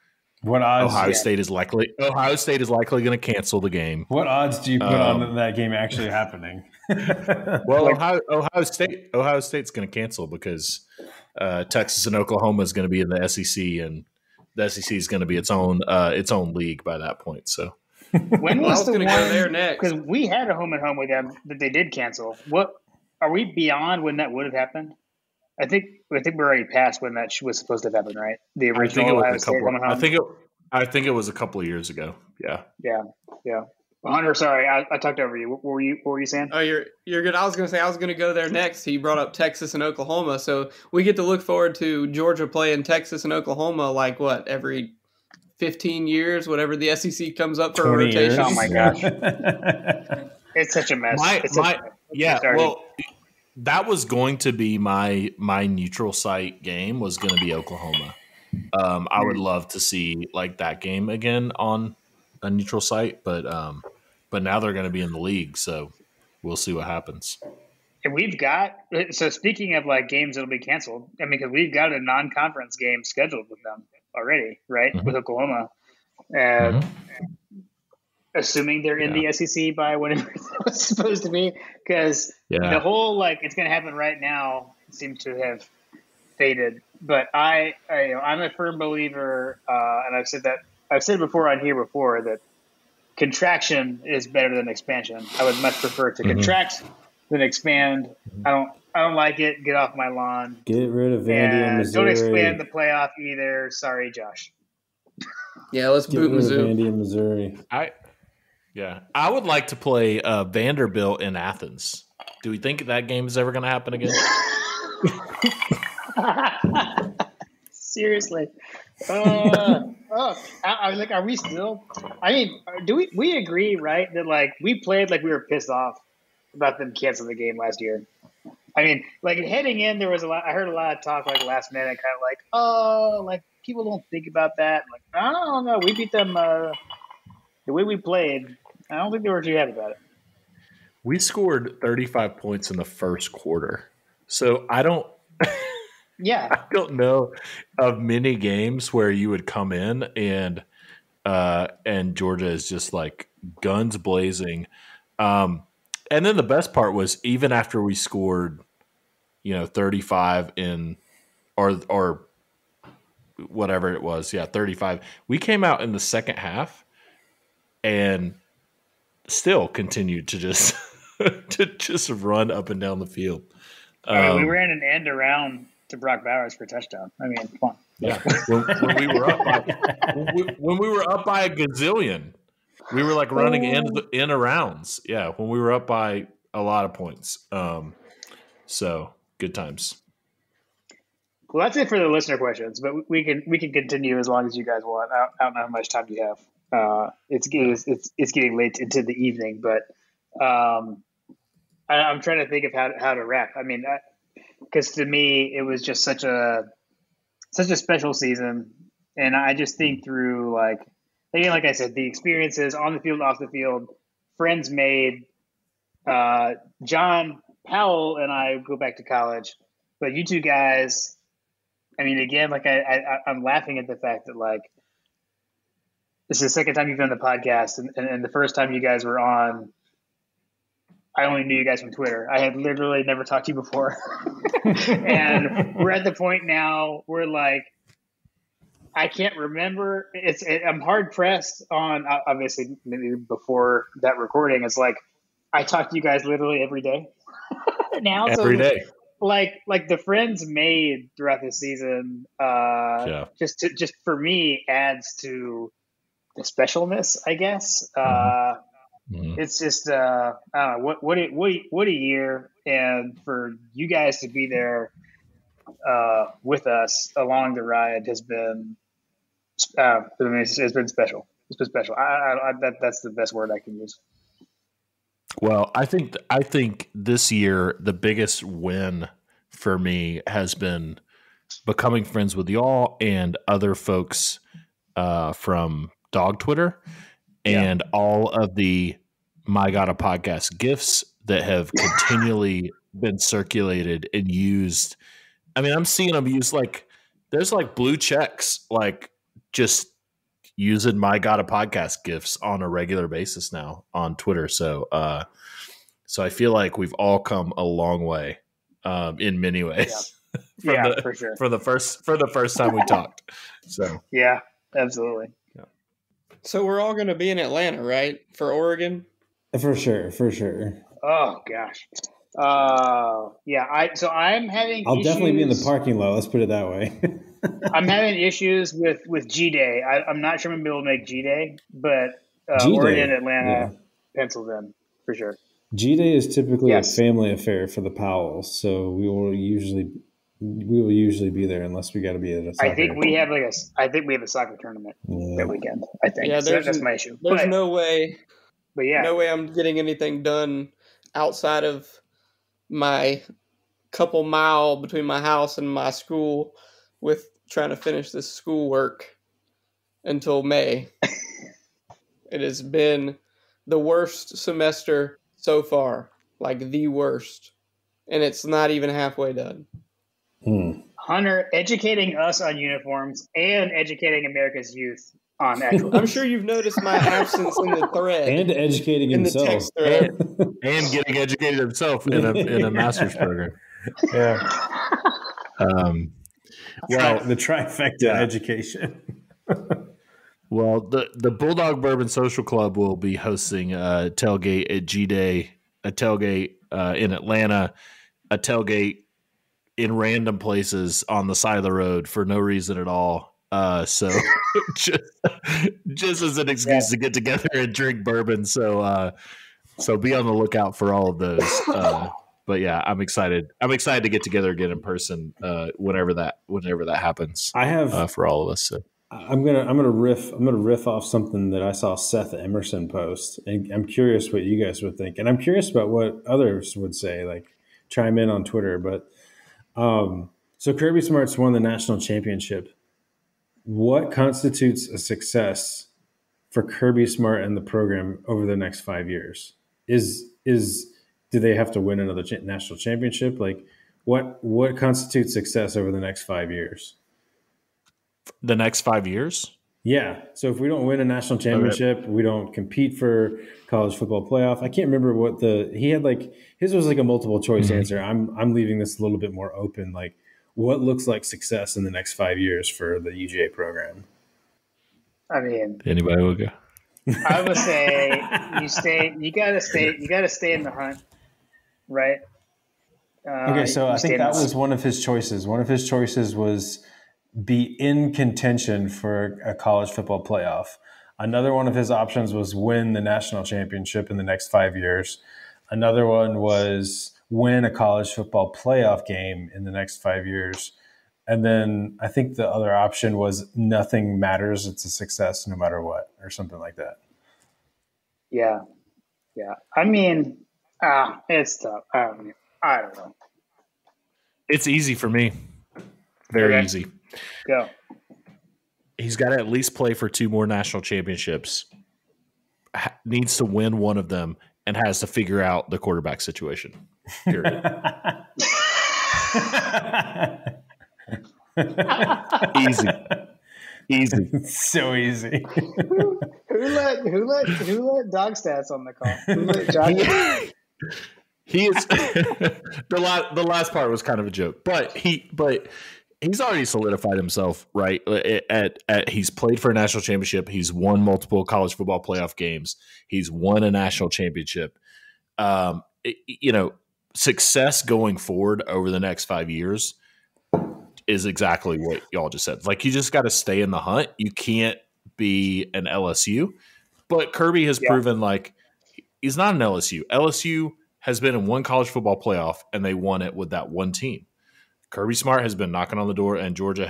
what odds Ohio State is likely going to cancel the game. What odds do you put on that game actually happening? Well, Ohio State's going to cancel because Texas and Oklahoma is going to be in the SEC, and the SEC is going to be its own league by that point. So when was going to go there next? Because we had a home and home with them that they did cancel. What are we beyond when that would have happened? I think we're already past when that was supposed to happen, right? The original Ohio State home and home. I think it was a couple of years ago. Yeah. Well, Hunter, sorry, I talked over you. What were you saying? Oh, you're good. I was going to say I was going to go there next. He brought up Texas and Oklahoma, so we get to look forward to Georgia playing Texas and Oklahoma like what, every 15 years, whatever the SEC comes up for a rotation. Years. Oh my gosh, it's such a mess. Well, that was going to be my neutral site game was going to be Oklahoma. I would love to see like that game again on a neutral site, but now they're going to be in the league, so we'll see what happens. And we've got speaking of like games that'll be canceled, I mean, because we've got a non-conference game scheduled with them already, right? Mm-hmm. With Oklahoma, assuming they're in the SEC by whenever it was supposed to be, because the whole like it's going to happen right now seems to have faded. But I'm a firm believer, and I've said before on here before that contraction is better than expansion. I would much prefer to contract than expand. I don't like it. Get off my lawn. Get rid of Vandy and Missouri. Don't expand the playoff either. Sorry, Josh. Yeah, let's boot Mizzou. Vandy and Missouri. I would like to play Vanderbilt in Athens. Do we think that game is ever going to happen again? Seriously. I was like, are we still? I mean, do we agree, right, that like we played like we were pissed off about them canceling the game last year? I mean, like heading in, there was a lot. I heard a lot of talk like last minute, kind of like, oh, like people don't think about that. I'm like, I don't know. We beat them the way we played. I don't think they were too happy about it. We scored 35 points in the first quarter, so I don't. I don't know of many games where you would come in and Georgia is just like guns blazing. And then the best part was even after we scored, 35 in or whatever it was, 35. We came out in the second half and still continued to just run up and down the field. We ran an end around to Brock Bowers for a touchdown. I mean, come on. Yeah, when we were up by a gazillion, we were like running in arounds. Yeah, when we were up by a lot of points. So good times. Well, that's it for the listener questions, but we can continue as long as you guys want. I don't know how much time you have. It's getting late into the evening, but I'm trying to think of how to wrap. I mean, because to me it was just such a special season, and I just think through like I said, the experiences on the field, off the field, friends made. John Powell and I go back to college, but you two guys, I mean, again, like I'm laughing at the fact that like this is the second time you've done the podcast, and the first time you guys were on, I only knew you guys from Twitter. I had literally never talked to you before. And we're at the point now where like, I can't remember. I'm hard pressed on, obviously maybe before that recording. It's like, I talk to you guys literally every day now. Every day. Like the friends made throughout the season, just for me adds to the specialness, I guess. It's just I don't know what a year, and for you guys to be there with us along the ride has been it's been special. It's been special. That's the best word I can use. Well, I think this year the biggest win for me has been becoming friends with y'all and other folks from Dawg Twitter and all of the My God a Podcast gifts that have continually been circulated and used. I mean, I'm seeing them used like there's like blue checks, like just using My God a Podcast gifts on a regular basis now on Twitter. So I feel like we've all come a long way in many ways. For sure. For the first time we talked. So yeah, absolutely. Yeah. So we're all going to be in Atlanta, right? For Oregon? For sure. Oh gosh. I'm having. I'll definitely be in the parking lot. Let's put it that way. I'm having issues with G-Day. I'm not sure I'm going to be able to make G-Day, but G-Day, Oregon, Atlanta, penciled in for sure. G-Day is typically a family affair for the Powells, so we will usually be there unless we got to be at a soccer. I think we have a soccer tournament that weekend. I think. Yeah, that's my issue. There's no way. But yeah, no way I'm getting anything done outside of my couple mile between my house and my school with trying to finish this schoolwork until May. It has been the worst semester so far, like the worst. And it's not even halfway done. Hunter educating us on uniforms and educating America's youth on actual. I'm sure you've noticed my absence in the thread. And educating himself. The text thread. And getting educated himself in a master's program. Yeah. Well, the trifecta education. Well, the Bulldog Bourbon Social Club will be hosting a tailgate at G-Day, a tailgate in Atlanta, a tailgate in random places on the side of the road for no reason at all. So just as an excuse to get together and drink bourbon. So be on the lookout for all of those. But yeah, I'm excited. I'm excited to get together again in person whenever that happens. I have for all of us. So. I'm gonna riff off something that I saw Seth Emerson post, and I'm curious what you guys would think, and I'm curious about what others would say. Like, chime in on Twitter. But so Kirby Smart's won the national championship. What constitutes a success for Kirby Smart and the program over the next 5 years? Do they have to win another national championship? Like, what constitutes success over the next 5 years? The next 5 years? Yeah. So if we don't win a national championship, we don't compete for college football playoff. I can't remember what his was like a multiple choice answer. I'm leaving this a little bit more open. Like, what looks like success in the next 5 years for the UGA program? I mean, anybody will go. I would say you gotta stay in the hunt, right? Okay, so I think that was one of his choices. One of his choices was be in contention for a college football playoff. Another one of his options was win the national championship in the next 5 years. Another one was win a college football playoff game in the next 5 years. And then I think the other option was nothing matters. It's a success no matter what, or something like that. Yeah. Yeah. I mean, it's tough. I don't know. It's easy for me. Very easy. Go. He's got to at least play for 2 more national championships, needs to win one of them, and has to figure out the quarterback situation. Period. Easy. So easy. Who let Dog Stats on the call? Who let Josh? He is the last part was kind of a joke, but he's already solidified himself, right? He's played for a national championship. He's won multiple college football playoff games. He's won a national championship. Success going forward over the next 5 years is exactly what y'all just said. Like, you just got to stay in the hunt. You can't be an LSU. But Kirby has proven like he's not an LSU. LSU has been in one college football playoff, and they won it with that one team. Kirby Smart has been knocking on the door, and Georgia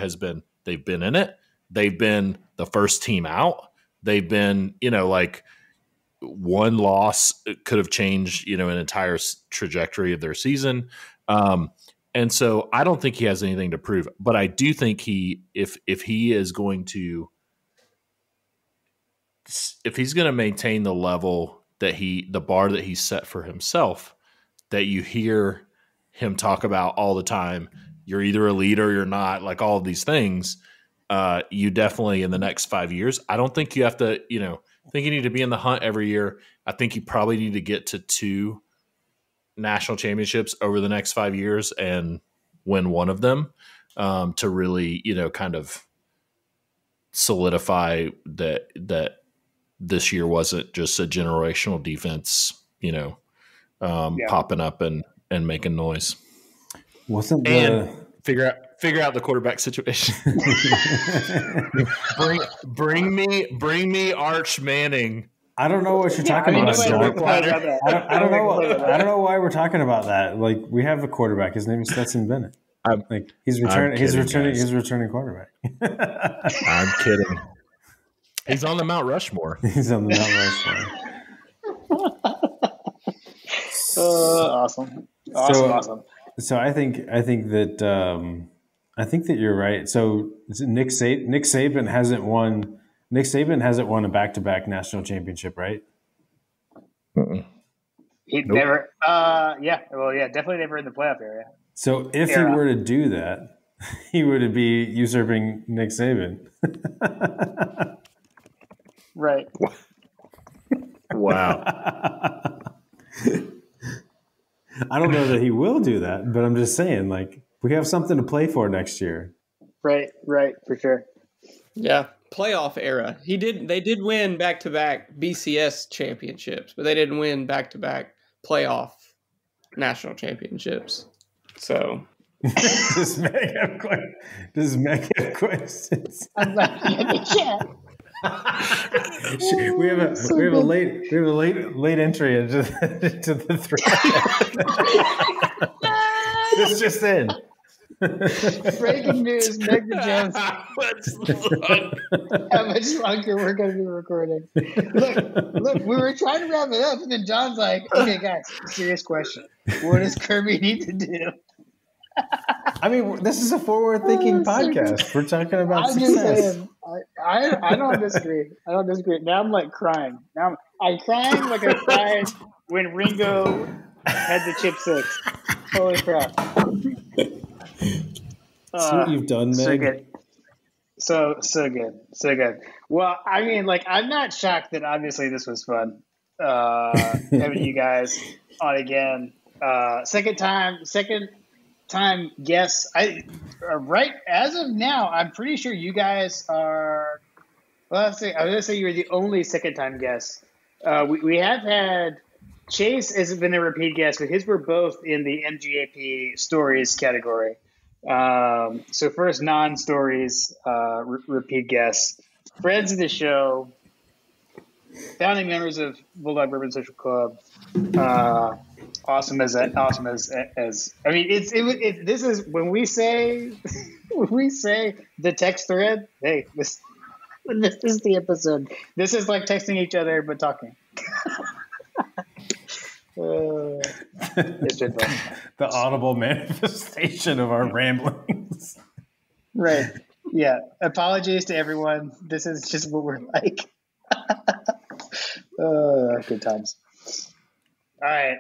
they've been in it. They've been the first team out. They've been, like, one loss could have changed, an entire trajectory of their season. And so I don't think he has anything to prove, but I do think if he's going to maintain the level the bar that he set for himself, that you hear him talk about all the time, you're either a leader or you're not, like all of these things, you definitely in the next 5 years, I don't think you have to, think you need to be in the hunt every year. I think you probably need to get to 2 national championships over the next 5 years and win one of them to really, kind of solidify that this year wasn't just a generational defense, popping up and making noise. Wasn't and figure figure out the quarterback situation. bring me Arch Manning. I don't know what you're talking about, John. I don't know why we're talking about that. Like, we have a quarterback. His name is Stetson Bennett. He's returning quarterback. I'm kidding. He's on the Mount Rushmore. He's on the Mount Rushmore. Awesome. So I think that you're right. So Nick Saban hasn't won. Nick Saban hasn't won a back-to-back national championship, right? He never. Definitely never in the playoff area. So if he were to do that, he would be usurping Nick Saban. Right. Wow. I don't know that he will do that, but I'm just saying, like, we have something to play for next year. Right, for sure. Yeah, playoff era. They did win back-to-back BCS championships, but they didn't win back-to-back playoff national championships. So, does Meg have questions? I'm not in the chat. we have a late entry into the thread. This just in. Breaking news: Meg the Jones. How much longer we're going to be recording? Look, we were trying to wrap it up, and then John's like, "Okay, guys, serious question. What does Kirby need to do?" I mean, this is a forward-thinking podcast. We're talking about success. I don't disagree. Now I'm like crying. Now I'm crying like I cried when Ringo had the chip six. Holy crap! See what you've done, Meg. So good. So good. Well, I mean, like, I'm not shocked that obviously this was fun. Having you guys on again. Second time guests. Right as of now, I'm pretty sure you guys are. Well, I was gonna say you're the only second time guest. We have had Chase hasn't been a repeat guest, but his were both in the MGAP stories category. So first non-stories repeat guests, friends of the show, founding members of Bulldog Bourbon Social Club. Awesome as I mean, this is when we say the text thread. Hey, this is the episode. This is like texting each other but talking. It's been fun. The audible manifestation of our ramblings. Right. Yeah. Apologies to everyone. This is just what we're like. Good times. All right.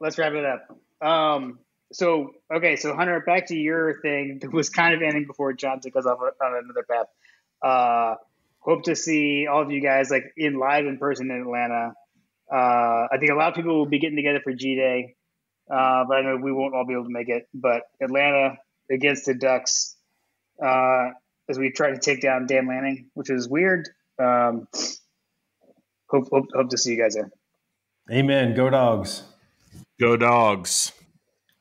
Let's wrap it up. So Hunter, back to your thing that was kind of ending before John took us off on another path. Hope to see all of you guys like live in person in Atlanta. I think a lot of people will be getting together for G-Day, but I know we won't all be able to make it. But Atlanta against the Ducks, as we try to take down Dan Lanning, which is weird. Hope to see you guys there. Amen. Go Dogs. Go Dogs.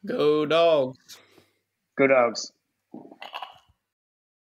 Go Dogs. Go Dogs.